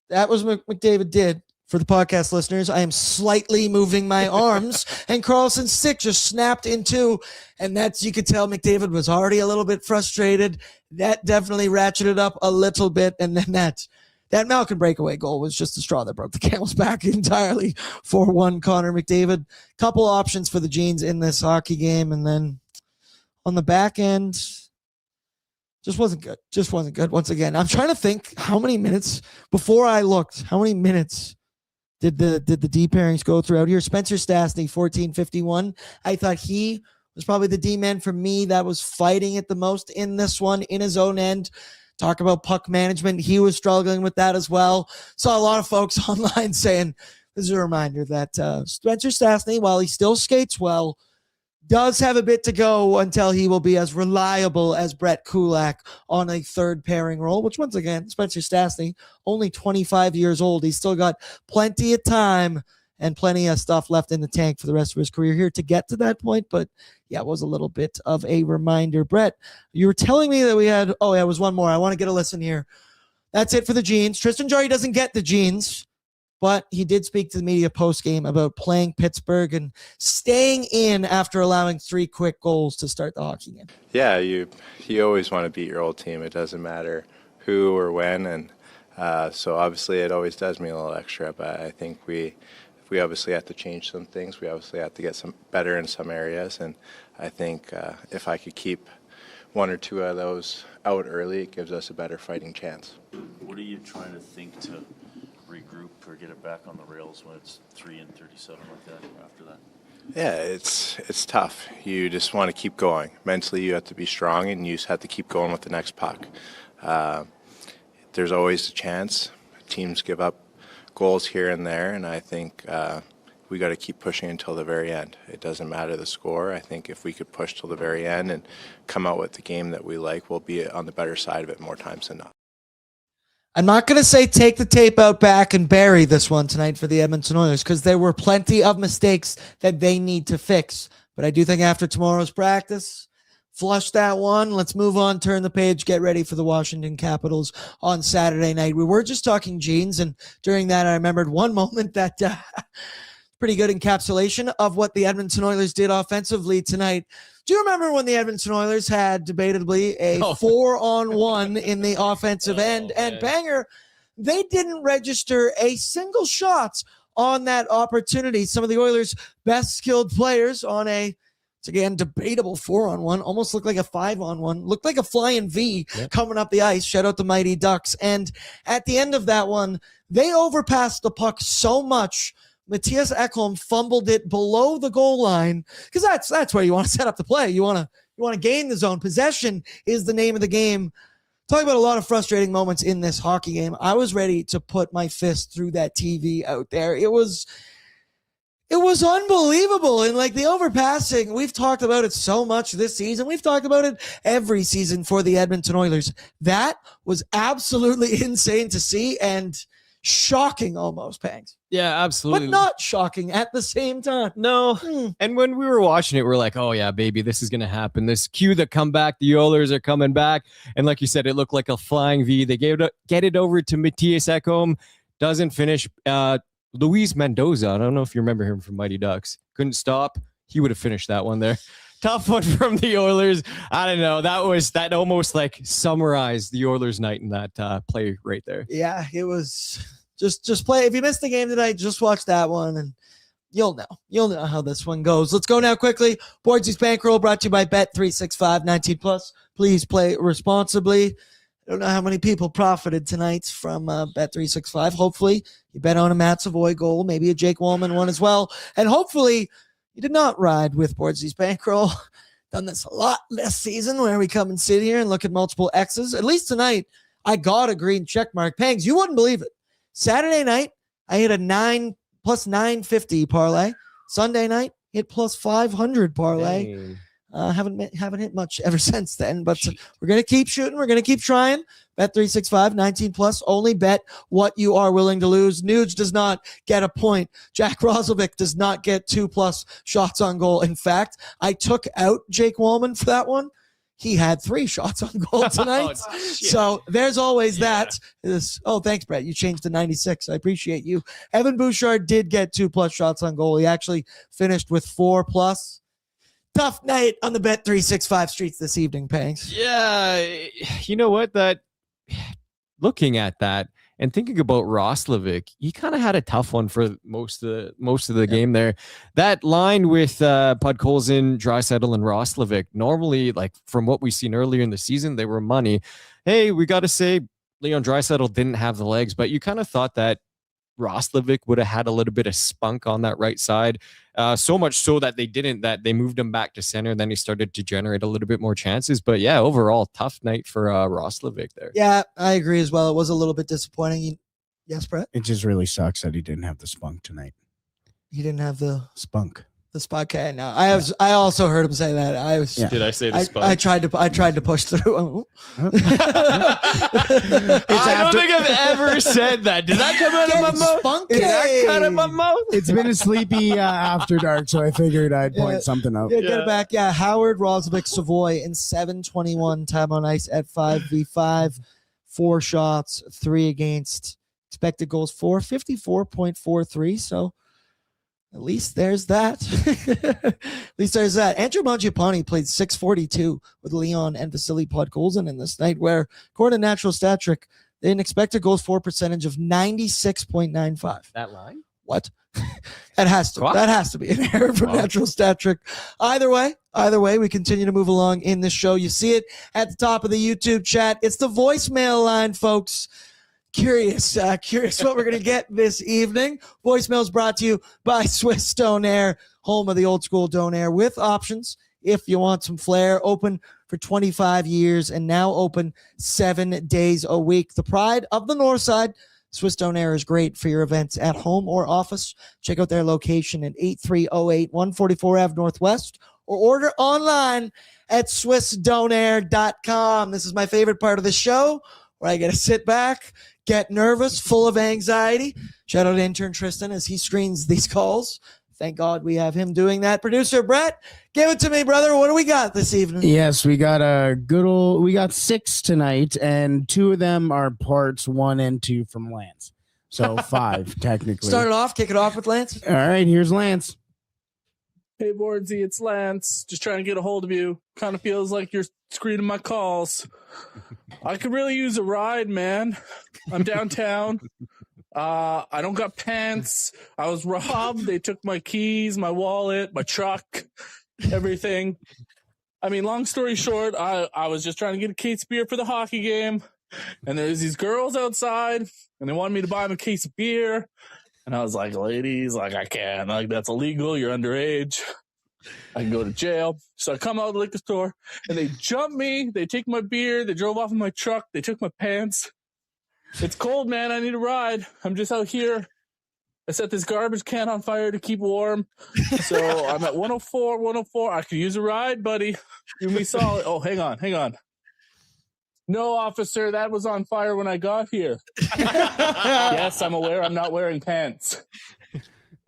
That was what McDavid did. For the podcast listeners, I am slightly moving my arms, and Karlsson's stick just snapped in two, and that's, you could tell McDavid was already a little bit frustrated. That definitely ratcheted up a little bit, and then that That Malkin breakaway goal was just the straw that broke the camel's back entirely. 4-1 Connor McDavid. Couple options for the Jeans in this hockey game. And then on the back end, just wasn't good. Just wasn't good. Once again, I'm trying to think how many minutes before I looked, how many minutes did the D pairings go throughout here? Spencer Stastny, 14:51. I thought he was probably the D-man for me that was fighting it the most in this one, in his own end. Talk about puck management. He was struggling with that as well. Saw a lot of folks online saying, this is a reminder that Spencer Stastny, while he still skates well, does have a bit to go until he will be as reliable as Brett Kulak on a third pairing role, which once again, Spencer Stastny, only 25 years old. He's still got plenty of time and plenty of stuff left in the tank for the rest of his career here to get to that point. But yeah, it was a little bit of a reminder. Brett, you were telling me that we had, oh yeah, it was one more. I want to get a listen here. That's it for the Jeans. Tristan Jarry doesn't get the Jeans, but he did speak to the media post-game about playing Pittsburgh and staying in after allowing 3 quick goals to start the hockey game. Yeah, you always want to beat your old team. It doesn't matter who or when, and so obviously it always does mean a little extra, but I think we obviously have to change some things. We obviously have to get some better in some areas, and I think if I could keep 1 or 2 of those out early, it gives us a better fighting chance. What are you trying to think to regroup or get it back on the rails when it's 3-37 like that after that? Yeah, it's tough. You just want to keep going. Mentally, you have to be strong, and you just have to keep going with the next puck. There's always a chance. Teams give up goals here and there, and I think we got to keep pushing until the very end. It doesn't matter the score. I think if we could push till the very end and come out with the game that we like, we'll be on the better side of it more times than not. I'm not going to say take the tape out back and bury this one tonight for the Edmonton Oilers because there were plenty of mistakes that they need to fix. But I do think after tomorrow's practice, flush that one. Let's move on, turn the page, get ready for the Washington Capitals on Saturday night. We were just talking Jeans, and during that I remembered one moment that pretty good encapsulation of what the Edmonton Oilers did offensively tonight. Do you remember when the Edmonton Oilers had debatably a 4-on-1 in the offensive end? And banger, they didn't register a single shot on that opportunity. Some of the Oilers' best skilled players on a, it's again, debatable 4-on-1, almost looked like a 5-on-1, looked like a flying V coming up the ice. Shout out the Mighty Ducks. And at the end of that one, they overpassed the puck so much, Mattias Ekholm fumbled it below the goal line because that's where you want to set up the play. You want to gain the zone. Possession is the name of the game. Talking about a lot of frustrating moments in this hockey game. I was ready to put my fist through that TV out there. It was unbelievable. And like the overpassing, we've talked about it so much this season. We've talked about it every season for the Edmonton Oilers. That was absolutely insane to see and shocking almost, Pangs. Yeah, absolutely. But not shocking at the same time. No. And when we were watching it, we're like, oh yeah, baby, this is going to happen. This cue the comeback. The Oilers are coming back. And like you said, it looked like a flying V. They get it over to Mattias Ekholm. Doesn't finish. Luis Mendoza, I don't know if you remember him from Mighty Ducks. Couldn't stop. He would have finished that one there. Tough one from the Oilers. I don't know. That almost like summarized the Oilers night in that play right there. Yeah, it was just play. If you missed the game tonight, just watch that one and you'll know how this one goes. Let's go now quickly. Boardsy's Bankroll brought to you by Bet365 19+. Please play responsibly. I don't know how many people profited tonight from Bet365. Hopefully you bet on a Matt Savoy goal, maybe a Jake Wallman one as well. And hopefully you did not ride with Boardsy's Bankroll. Done this a lot this season where we come and sit here and look at multiple X's. At least tonight, I got a green check mark. Pangs, you wouldn't believe it. Saturday night, I hit a 9 plus 950 parlay. Sunday night, hit plus 500 parlay. Haven't hit much ever since then, but we're going to keep shooting. We're going to keep trying. Bet365 19+. Only bet what you are willing to lose. Nuge does not get a point. Jack Roslovic does not get 2+ shots on goal. In fact, I took out Jake Wallman for that one. He had 3 shots on goal tonight. So there's always that. Thanks, Brett. You changed to 96. I appreciate you. Evan Bouchard did get 2+ shots on goal. He actually finished with 4+. Tough night on the Bet365 streets this evening, Pangs. Yeah, you know what? Looking at that, And thinking about Roslovic, he kind of had a tough one for most of the game there. That line with Podkolzin, Draisaitl, and Roslovic, normally, like from what we've seen earlier in the season, they were money. Hey, we got to say Leon Draisaitl didn't have the legs, but you kind of thought that Roslovic would have had a little bit of spunk on that right side. So much so that they moved him back to center. Then he started to generate a little bit more chances. But yeah, overall, tough night for Roslovic there. Yeah, I agree as well. It was a little bit disappointing. Yes, Brett? It just really sucks that he didn't have the spunk tonight. He didn't have the spunk. The spunk. Okay, no, I also heard him say that. Did I say the spunk? I tried to push through. I don't think I've ever said that. Did that come out of my mouth? Spunky. Did that come out of my mouth? It's been a sleepy after dark, so I figured I'd point something out. Yeah, get it back. Yeah, Howard, Roslovic, Savoy in 7:21 time on ice at 5v5. 4 shots, 3 against. Expected goals for 54.43. So at least there's that. Andrew Mangiapane played 642 with Leon and Vasily Podkolzin in this night, where according to Natural Stat Trick, they had an expected goals for percentage of 96.95. That line? What? That has to be an error from Natural Stat Trick. Either way, we continue to move along in this show. You see it at the top of the YouTube chat. It's the voicemail line, folks. Curious what we're going to get this evening. Voicemails brought to you by Swiss Donair, home of the old school Donair, with options if you want some flair. Open for 25 years and now open 7 days a week. The pride of the North Side. Swiss Donair is great for your events at home or office. Check out their location at 8308 144 Ave Northwest or order online at swissdonair.com. This is my favorite part of the show, where I get to sit back, get nervous, full of anxiety. Shout out to intern Tristan as he screens these calls. Thank God we have him doing that. Producer Brett, give it to me, brother. What do we got this evening? Yes, we got we got 6 tonight, and 2 of them are parts 1 and 2 from Lance. So 5, technically. Kick it off with Lance. All right, here's Lance. Hey, Bordsy, it's Lance. Just trying to get a hold of you. Kind of feels like you're screening my calls. I could really use a ride, man. I'm downtown. I don't got pants. I was robbed. They took my keys, my wallet, my truck, everything. I mean, long story short, I was just trying to get a case of beer for the hockey game. And there's these girls outside, and they wanted me to buy them a case of beer. And I was like, ladies, like, I can't. Like, that's illegal. You're underage. I can go to jail. So I come out of the liquor store, and they jump me. They take my beer. They drove off in my truck. They took my pants. It's cold, man. I need a ride. I'm just out here. I set this garbage can on fire to keep warm. So I'm at 104. I could use a ride, buddy. Do me solid. Oh, hang on. No, officer, that was on fire when I got here. Yes, I'm aware I'm not wearing pants.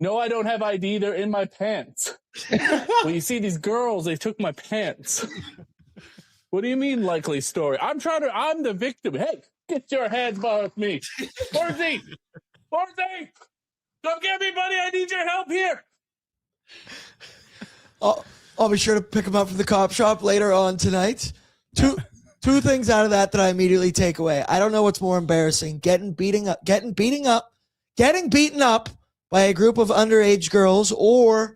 No, I don't have ID. They're in my pants. Well, you see, these girls, they took my pants. What do you mean, likely story? I'm the victim. Hey, get your hands off me. Bordsy! Come get me, buddy. I need your help here. I'll be sure to pick him up from the cop shop later on tonight. Two things out of that I immediately take away. I don't know what's more embarrassing: getting beaten up by a group of underage girls, or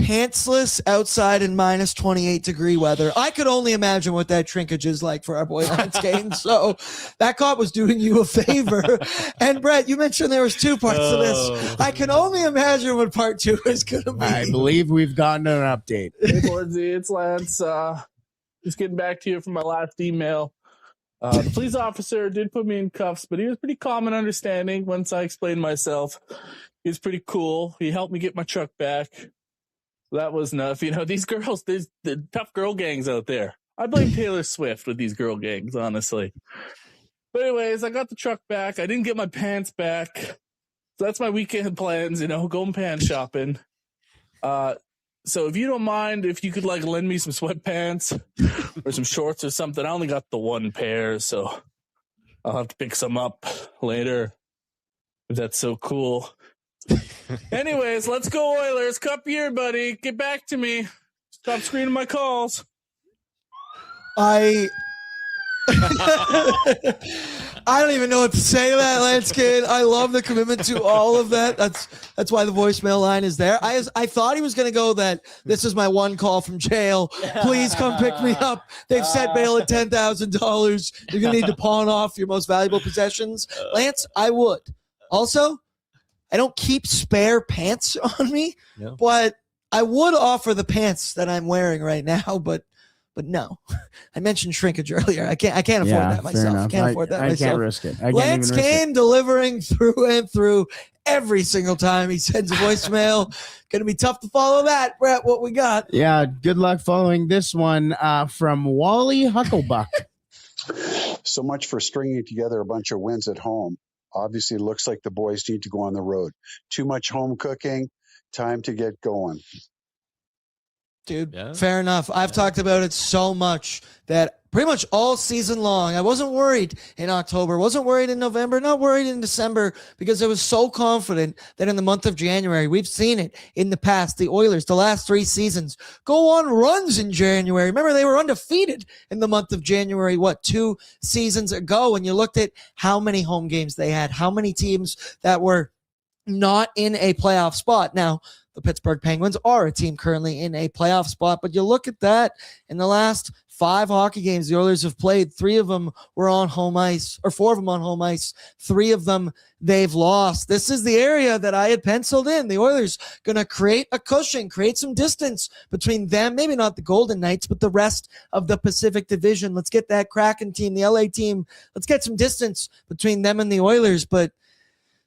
pantsless outside in minus 28-degree weather. I could only imagine what that shrinkage is like for our boy Lance Kane. So that cop was doing you a favor. And Brett, you mentioned there was 2 parts to this. I can only imagine what part 2 is going to be. I believe we've gotten an update. Hey, Bordsy, it's Lance. Just getting back to you from my last email. The police officer did put me in cuffs, but he was pretty calm and understanding once I explained myself. He was pretty cool. He helped me get my truck back. That was enough. You know, these girls, there's the tough girl gangs out there. I blame Taylor Swift with these girl gangs, honestly. But anyways, I got the truck back. I didn't get my pants back. So that's my weekend plans, going pants shopping. So if you don't mind, if you could lend me some sweatpants or some shorts or something. I only got the 1 pair, so I'll have to pick some up later. If that's so cool. Anyways, let's go Oilers. Cup year, buddy. Get back to me. Stop screening my calls. I I don't even know what to say to that, Lance Kid. I love the commitment to all of that. That's why the voicemail line is there. I thought he was going to go that this is my one call from jail. Please come pick me up. They've set bail at $10,000. You're going to need to pawn off your most valuable possessions. Lance, I would. Also, I don't keep spare pants on me, but I would offer the pants that I'm wearing right now, but no. I mentioned shrinkage earlier. I can't afford that myself. I can't risk it. Lance Kane delivering through and through every single time he sends a voicemail. Going to be tough to follow that, Brett. What we got? Yeah, good luck following this one from Wally Hucklebuck. So much for stringing together a bunch of wins at home. Obviously, it looks like the boys need to go on the road. Too much home cooking. Time to get going. Dude, fair enough. I've talked about it so much that pretty much all season long, I wasn't worried in October, wasn't worried in November, not worried in December, because I was so confident that in the month of January, we've seen it in the past, the Oilers, the last 3 seasons, go on runs in January. Remember, they were undefeated in the month of January, 2 seasons ago, and you looked at how many home games they had, how many teams that were not in a playoff spot. Now, the Pittsburgh Penguins are a team currently in a playoff spot, but you look at that in the last 5 hockey games the Oilers have played, 3 of them were on home ice, or 4 of them on home ice. 3 of them they've lost. This is the area that I had penciled in. The Oilers going to create a cushion, create some distance between them, maybe not the Golden Knights, but the rest of the Pacific Division. Let's get that Kraken team, the LA team. Let's get some distance between them and the Oilers, but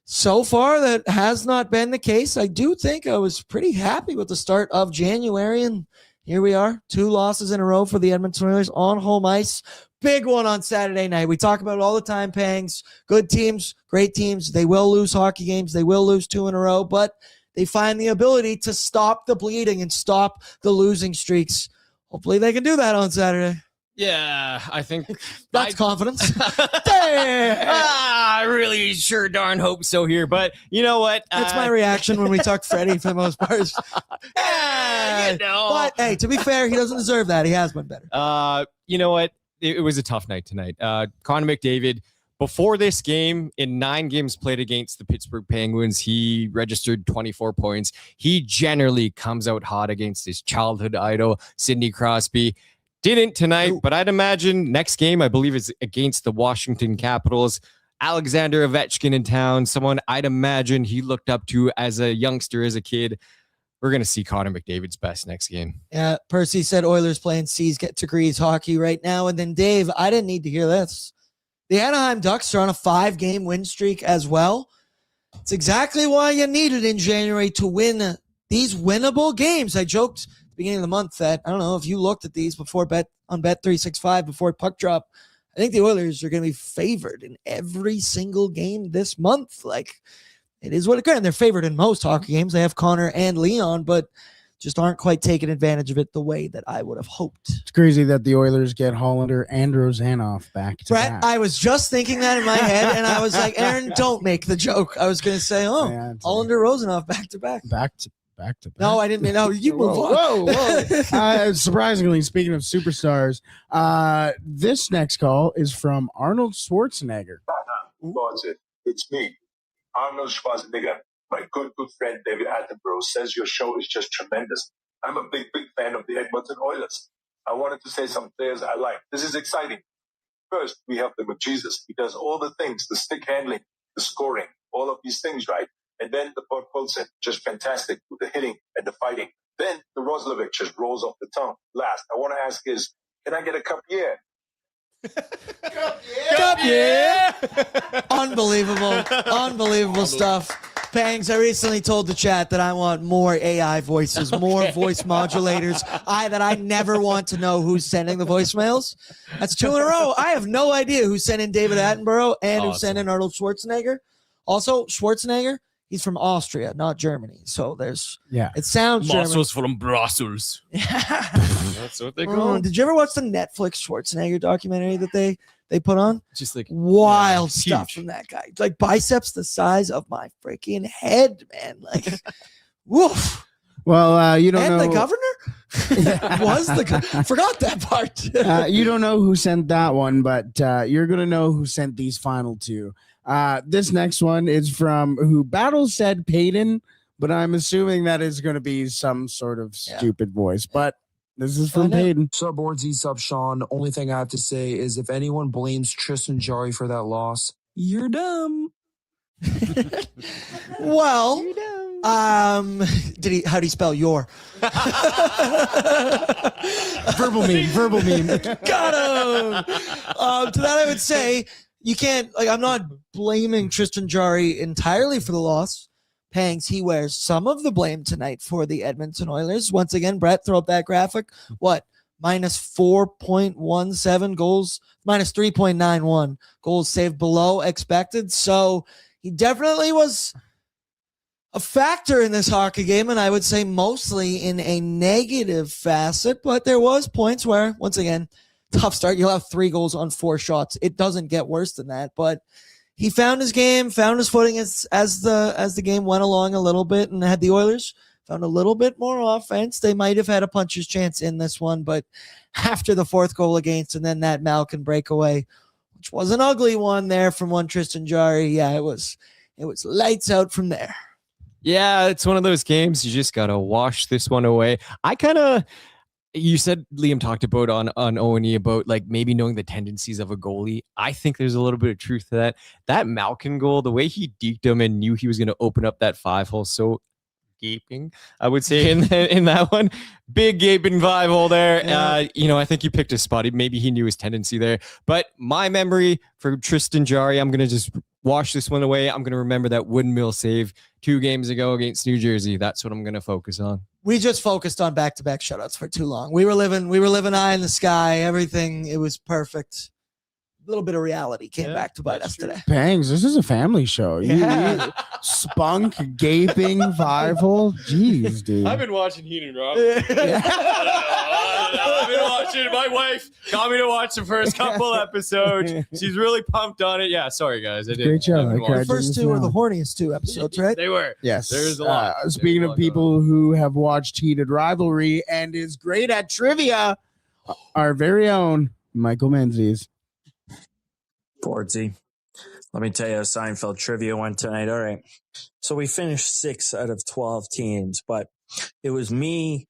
so far, that has not been the case. I do think I was pretty happy with the start of January, and here we are, 2 losses in a row for the Edmonton Oilers on home ice. Big one on Saturday night. We talk about it all the time, Pangs. Good teams, great teams. They will lose hockey games. They will lose 2 in a row, but they find the ability to stop the bleeding and stop the losing streaks. Hopefully they can do that on Saturday. Yeah, I think that's confidence. I really sure darn hope so here, but you know what? That's my reaction when we talk Freddie for the most part. But hey, to be fair, he doesn't deserve that. He has been better. You know what? It was a tough night tonight. Connor McDavid, before this game, in 9 games played against the Pittsburgh Penguins, he registered 24 points. He generally comes out hot against his childhood idol, Sidney Crosby. Didn't tonight, but I'd imagine next game, I believe, is against the Washington Capitals. Alexander Ovechkin in town, someone I'd imagine he looked up to as a youngster, as a kid. We're going to see Connor McDavid's best next game. Yeah, Percy said Oilers playing C's get degrees hockey right now. And then Dave, I didn't need to hear this. The Anaheim Ducks are on a 5-game win streak as well. It's exactly why you need it in January to win these winnable games. I joked beginning of the month that I don't know if you looked at these before on Bet365 before puck drop. I think the Oilers are going to be favored in every single game this month. Like, it is what it could. And they're favored in most hockey games. They have Connor and Leon, but just aren't quite taking advantage of it the way that I would have hoped. It's crazy that the Oilers get Hollander and Rozanoff back to Brett, back. I was just thinking that in my head, and I was like, Aaron, don't make the joke. I was going to say, Hollander, Rozanoff back to back. Back to back. No, I didn't mean, no, you move on. Whoa. Surprisingly, speaking of superstars, this next call is from Arnold Schwarzenegger. It's me, Arnold Schwarzenegger. My good friend David Attenborough says your show is just tremendous. I'm a big fan of the Edmonton Oilers. I wanted to say some players I like. This is exciting. First, we have the McJesus. He does all the things, the stick handling, the scoring, all of these things, right? And then the Bud Wilson, just fantastic with the hitting and the fighting. Then the Roslovic just rolls off the tongue. Last, I want to ask is, can I get a cup? Yeah. Cup, yeah. Unbelievable stuff. Pangs, I recently told the chat that I want more AI voices, more voice modulators. That I never want to know who's sending the voicemails. That's 2 in a row. I have no idea who's sending David Attenborough and who's sending Arnold Schwarzenegger. Also, Schwarzenegger, he's from Austria, not Germany. So it sounds German. Muscles from Brussels. That's what they call it. Did you ever watch the Netflix Schwarzenegger documentary that they put on? Just like wild stuff from that guy. Like biceps the size of my freaking head, man. Like, woof. Well, you don't know. And the governor? Forgot that part. You don't know who sent that one, but you're going to know who sent these final two. This next one is from who Battle said Peyton, but I'm assuming that is going to be some sort of stupid voice. But this is from Peyton. Sub Boardsy, sub Sean. Only thing I have to say is if anyone blames Tristan Jarry for that loss, you're dumb. Well, how do you spell your? Verbal meme. Got him. To that I would say you can't, I'm not blaming Tristan Jarry entirely for the loss. Pangs, he wears some of the blame tonight for the Edmonton Oilers. Once again, Brett, throw up that graphic. What? Minus 4.17 goals, minus 3.91 goals saved below expected. So he definitely was a factor in this hockey game, and I would say mostly in a negative facet, but there was points where, once again, tough start. You'll have 3 goals on 4 shots. It doesn't get worse than that, but he found his game, found his footing as the game went along a little bit, and had the Oilers found a little bit more offense, they might have had a puncher's chance in this one, but after the 4th goal against and then that Malkin breakaway, which was an ugly one there from one Tristan Jarry, it was lights out from there. Yeah, it's one of those games you just got to wash this one away. You said Liam talked about on O&E about maybe knowing the tendencies of a goalie. I think there's a little bit of truth to that. That Malkin goal, the way he deked him and knew he was going to open up that 5-hole, so gaping, I would say in that one, big gaping 5-hole there. Yeah. I think you picked a spot. Maybe he knew his tendency there. But my memory for Tristan Jarry, I'm going to just wash this one away. I'm going to remember that windmill save 2 games ago against New Jersey. That's what I'm going to focus on. We just focused on back-to-back shutouts for too long. We were living eye in the sky. Everything, it was perfect. A little bit of reality came back to bite us today. Bangs, this is a family show. You spunk, gaping, 5-hole. Jeez, dude. I've been watching Heenan, Rob. I've been watching. My wife got me to watch the first couple episodes. She's really pumped on it. Yeah, sorry, guys. I did. Great show. The first 2 were the horniest 2 episodes, right? They were. Yes. There's a lot. Speaking of people who have watched Heated Rivalry and is great at trivia, our very own Michael Menzies. Boardsy. Let me tell you how Seinfeld trivia went tonight. All right. So we finished 6 out of 12 teams, but it was me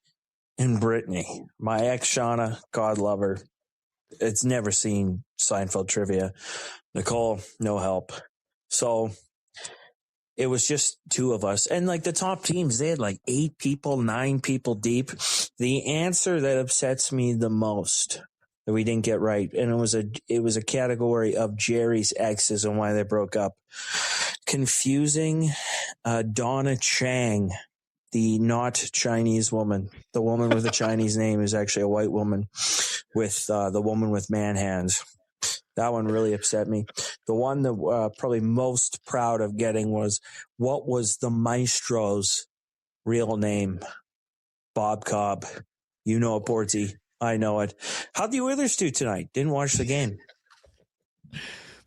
and Brittany, my ex Shauna, God love her. It's never seen Seinfeld trivia. Nicole, no help. So it was just 2 of us. And the top teams, they had 8 people, 9 people deep. The answer that upsets me the most that we didn't get right, and it was a category of Jerry's exes and why they broke up. Confusing Donna Chang, the not Chinese woman. The woman with a Chinese name is actually a white woman with the woman with man hands. That one really upset me. The one that probably most proud of getting was, what was the maestro's real name? Bob Cobb. You know it, Boardsy. I know it. How'd the Oilers do tonight? Didn't watch the game.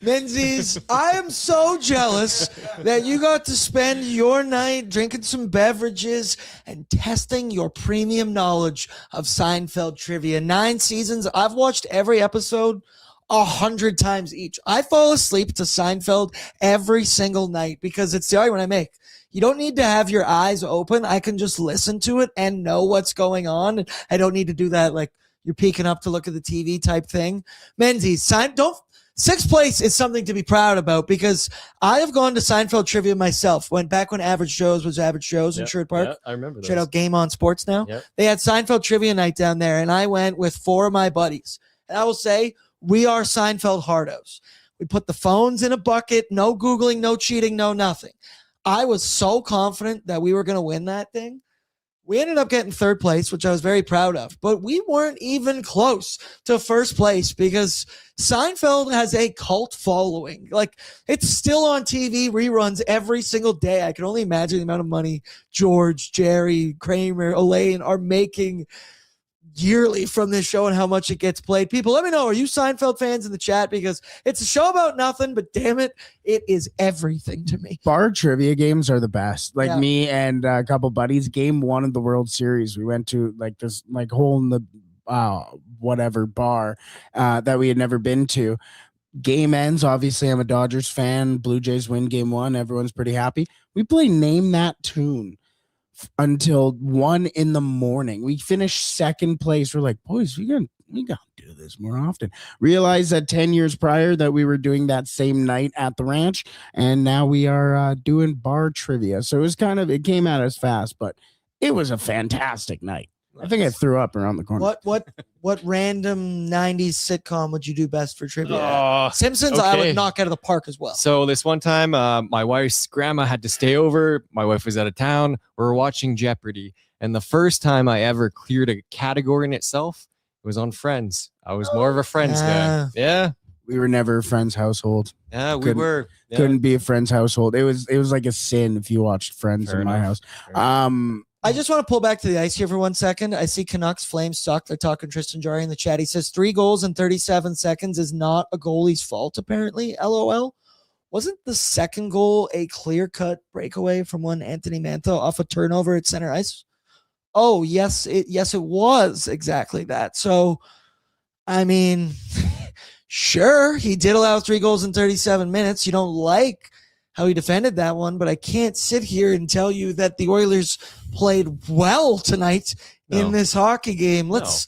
Menzies, I am so jealous that you got to spend your night drinking some beverages and testing your premium knowledge of Seinfeld trivia. 9 seasons. I've watched every episode 100 times each. I fall asleep to Seinfeld every single night because it's the argument I make. You don't need to have your eyes open. I can just listen to it and know what's going on. I don't need to do that you're peeking up to look at the TV type thing. Menzies, 6th place is something to be proud about because I have gone to Seinfeld trivia myself. Back when Average Joe's was Average Joe's in Sherwood Park. Yeah, I remember that. Shout out Game On Sports now. Yep. They had Seinfeld trivia night down there, and I went with 4 of my buddies. And I will say, we are Seinfeld hardos. We put the phones in a bucket, no Googling, no cheating, no nothing. I was so confident that we were going to win that thing. We ended up getting 3rd place, which I was very proud of, but we weren't even close to 1st place because Seinfeld has a cult following. It's still on TV, reruns every single day. I can only imagine the amount of money George, Jarry, Kramer, Elaine are making yearly from this show and how much it gets played. People, let me know, are you Seinfeld fans in the chat? Because it's a show about nothing, but damn it, it is everything to me. Bar trivia games are the best. Like Yeah. me and a couple buddies, game 1 of the World Series, we went to like this like hole in the whatever bar that we had never been to. Game ends. Obviously, I'm a Dodgers fan. Blue Jays win game 1. Everyone's pretty happy. We play Name That Tune until 1 a.m. We finished second place. We're like, boys, we gotta do this more often. Realized that 10 years prior that we were doing that same night at the ranch, and now we are doing bar trivia. So it came at us fast, but it was a fantastic night. I think I threw up around the corner. What random 90s sitcom would you do best for trivia? Oh, Simpsons, I okay. would knock out of the park as well. So this one time, my wife's grandma had to stay over. My wife was out of town. We were watching Jeopardy. And the first time I ever cleared a category in itself was on Friends. I was more of a Friends guy. Yeah. We were never a Friends household. Yeah, we Couldn't- were. Yeah. Couldn't be a Friends household. It was like a sin if you watched Friends Fair in my enough. house. I just want to pull back to the ice here for 1 second. I see Canucks Flames suck. They're talking Tristan Jarry in the chat. He says 3 goals in 37 seconds is not a goalie's fault, apparently. LOL. Wasn't the second goal a clear-cut breakaway from one Anthony Mantha off a turnover at center ice? Oh, yes, it was exactly that. So, I mean, sure, he did allow 3 goals in 37 minutes. You don't like how he defended that one, but I can't sit here and tell you that the Oilers played well tonight in this hockey game. Let's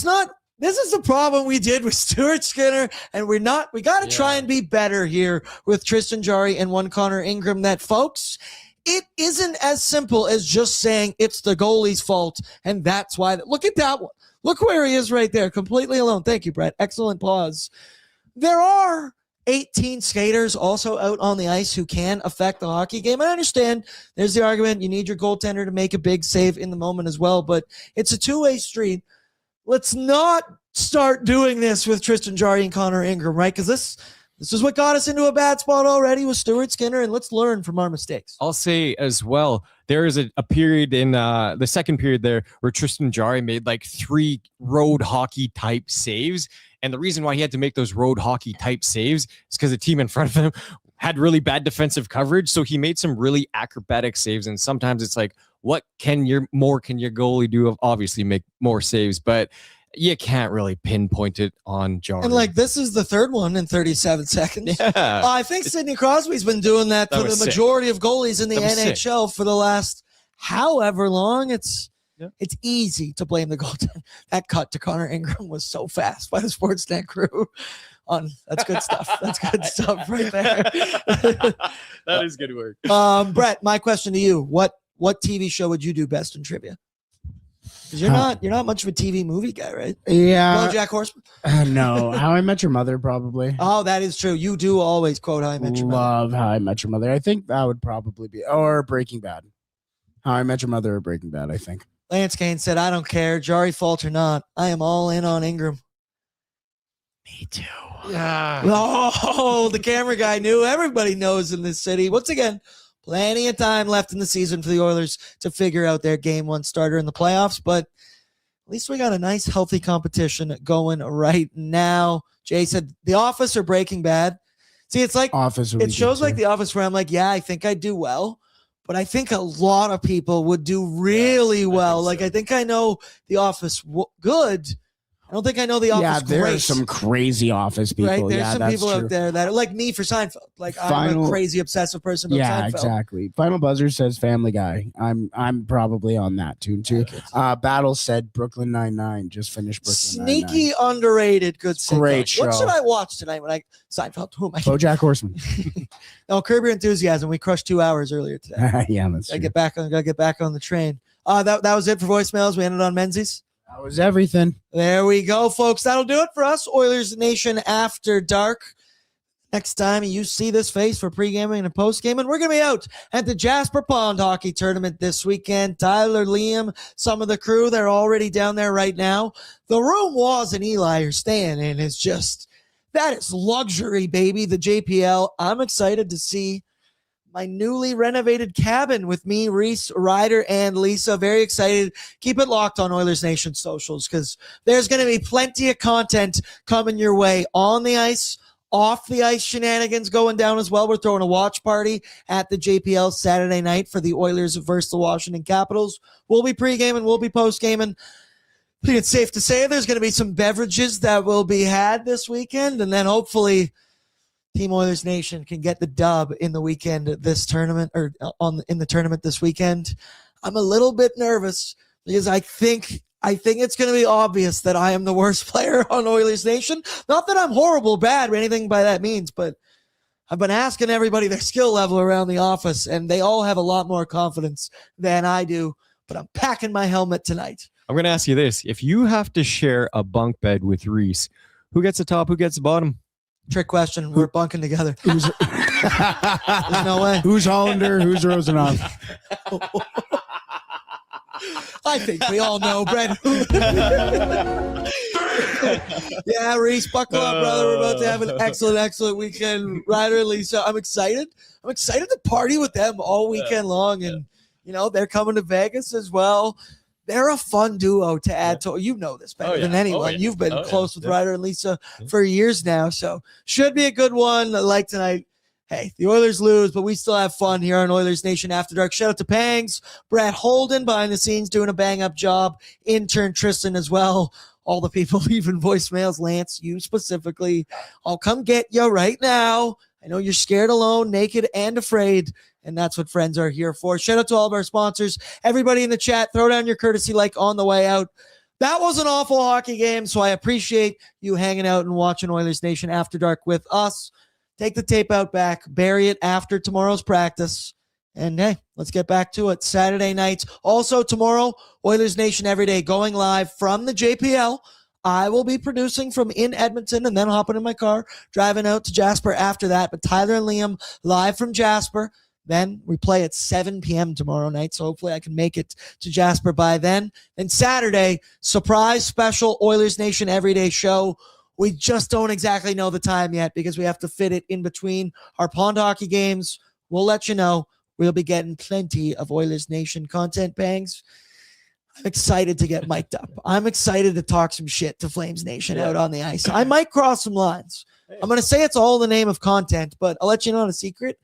not. This is the problem we did with Stuart Skinner, and we got to try and be better here with Tristan Jarry and one Connor Ingram. That, folks, it isn't as simple as just saying it's the goalie's fault, and that's why. Look at that one. Look where he is right there, completely alone. Thank you, Brett. Excellent pause. There are 18 skaters also out on the ice who can affect the hockey game. I understand there's the argument you need your goaltender to make a big save in the moment as well, but it's a two-way street. Let's not start doing this with Tristan Jarry and Connor Ingram, right? Because this is what got us into a bad spot already with Stuart Skinner, and let's learn from our mistakes. I'll say as well, there is a period in the second period there where Tristan Jarry made like 3 road hockey type saves. And the reason why he had to make those road hockey type saves is because the team in front of him had really bad defensive coverage. So he made some really acrobatic saves. And sometimes it's like, what can your goalie do? Obviously make more saves, but you can't really pinpoint it on Jarry. And like, this is the third one in 37 seconds. Yeah. I think Sidney Crosby's been doing that to the majority of goalies in the NHL for the last however long. It's easy to blame the goaltender. That cut to Connor Ingram was so fast by the Sportsnet crew. That's good stuff. That's good stuff right there. That is good work. Brett, my question to you: What TV show would you do best in trivia? Because you're not much of a TV movie guy, right? Yeah. BoJack Horseman. No, How I Met Your Mother probably. Oh, that is true. You do always quote How I Met Your Mother. Love How I Met Your Mother. I think that would probably be, or Breaking Bad. How I Met Your Mother or Breaking Bad, I think. Lance Kane said, I don't care, Jarry fault or not. I am all in on Ingram. Me too. Yeah. Oh, the camera guy knew. Everybody knows in this city. Once again, plenty of time left in the season for the Oilers to figure out their game 1 starter in the playoffs, but at least we got a nice, healthy competition going right now. Jay said, The Office or Breaking Bad? See, it's like, Office. It shows like The Office where I'm like, yeah, I think I'd do well. But I think a lot of people would do really well. I think I know The Office good. I don't think I know The Office great. Yeah, there are some crazy Office people. Right? There's yeah, some that's people true. out there that are like me for Seinfeld. Like, I'm a crazy obsessive person about Seinfeld. Yeah, exactly. Final Buzzer says Family Guy. I'm probably on that tune too. Battle said Brooklyn Nine-Nine. Just finished Brooklyn Nine-Nine. Sneaky underrated good sitcom. Great show. What should I watch tonight when Seinfeld? Who am I? BoJack Horseman. No, Curb Your Enthusiasm. We crushed 2 hours earlier today. Yeah, that's true. Gotta get back on the train. That was it for voicemails. We ended on Menzies. That was everything. There we go, folks. That'll do it for us. Oilers Nation After Dark. Next time you see this face for pre-gaming and post-gaming, we're going to be out at the Jasper Pond Hockey Tournament this weekend. Tyler, Liam, some of the crew, they're already down there right now. The room Waz and Eli are staying in is just, that is luxury, baby. The JPL. I'm excited to see my newly renovated cabin with me, Reese, Ryder, and Lisa. Very excited. Keep it locked on Oilers Nation socials because there's going to be plenty of content coming your way on the ice, off the ice shenanigans going down as well. We're throwing a watch party at the JPL Saturday night for the Oilers versus the Washington Capitals. We'll be pre-gaming, we'll be post-gaming. I think it's safe to say there's going to be some beverages that will be had this weekend, and then hopefully Team Oilers Nation can get the dub in the weekend this tournament, or in the tournament this weekend. I'm a little bit nervous because I think it's going to be obvious that I am the worst player on Oilers Nation. Not that I'm horrible, bad, or anything by that means, but I've been asking everybody their skill level around the office, and they all have a lot more confidence than I do. But I'm packing my helmet tonight. I'm going to ask you this. If you have to share a bunk bed with Reese, who gets the top, who gets the bottom? Trick question. We're bunking together. There's no way. Who's Hollander? Who's Rosenhoff? I think we all know, Brett. Yeah, Reese, buckle up, brother. We're about to have an excellent weekend. Ryder and Lisa, I'm excited. I'm excited to party with them all weekend long. And, you know, they're coming to Vegas as well. They're a fun duo to add to. You know this better than anyone. You've been close with Ryder and Lisa for years now. So should be a good one like tonight. Hey, the Oilers lose, but we still have fun here on Oilers Nation After Dark. Shout out to Pangs, Brett Holden behind the scenes doing a bang-up job. Intern Tristan as well. All the people leaving voicemails. Lance, you specifically. I'll come get you right now. I know you're scared, alone, naked, and afraid. And that's what friends are here for. Shout out to all of our sponsors. Everybody in the chat, throw down your courtesy like on the way out. That was an awful hockey game, so I appreciate you hanging out and watching Oilers Nation After Dark with us. Take the tape out back, bury it after tomorrow's practice, and hey, let's get back to it. Saturday nights. Also tomorrow, Oilers Nation Every Day going live from the JPL. I will be producing from in Edmonton and then hopping in my car, driving out to Jasper after that. But Tyler and Liam live from Jasper. Then we play at 7 p.m. tomorrow night, so hopefully I can make it to Jasper by then. And Saturday, surprise special Oilers Nation Everyday show. We just don't exactly know the time yet because we have to fit it in between our pond hockey games. We'll let you know. We'll be getting plenty of Oilers Nation content, Bangs. I'm excited to get mic'd up. I'm excited to talk some shit to Flames Nation out on the ice. I might cross some lines. I'm going to say it's all in the name of content, but I'll let you know a secret.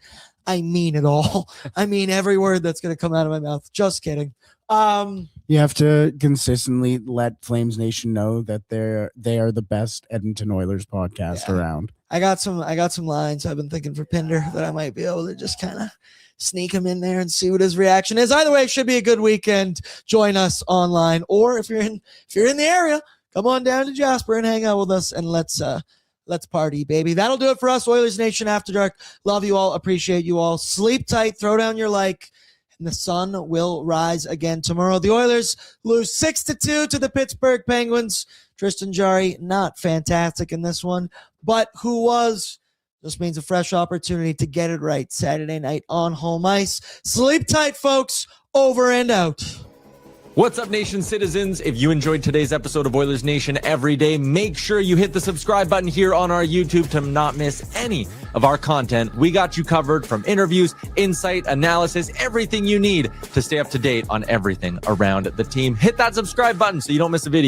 I mean it all. I mean every word that's going to come out of my mouth. Just kidding. You have to consistently let Flames Nation know that they are the best Edmonton Oilers podcast around. I got some lines I've been thinking for Pinder that I might be able to just kind of sneak him in there and see what his reaction is. Either way, it should be a good weekend. Join us online, or if you're in the area, come on down to Jasper and hang out with us, and let's party, baby. That'll do it for us, Oilers Nation After Dark. Love you all. Appreciate you all. Sleep tight. Throw down your like. And the sun will rise again tomorrow. The Oilers lose 6-2 to the Pittsburgh Penguins. Tristan, Jarry, not fantastic in this one, but who was? This means a fresh opportunity to get it right Saturday night on home ice. Sleep tight, folks. Over and out. What's up, Nation citizens? If you enjoyed today's episode of Oilers Nation Every Day, make sure you hit the subscribe button here on our YouTube to not miss any of our content. We got you covered, from interviews, insight, analysis, everything you need to stay up to date on everything around the team. Hit that subscribe button so you don't miss a video.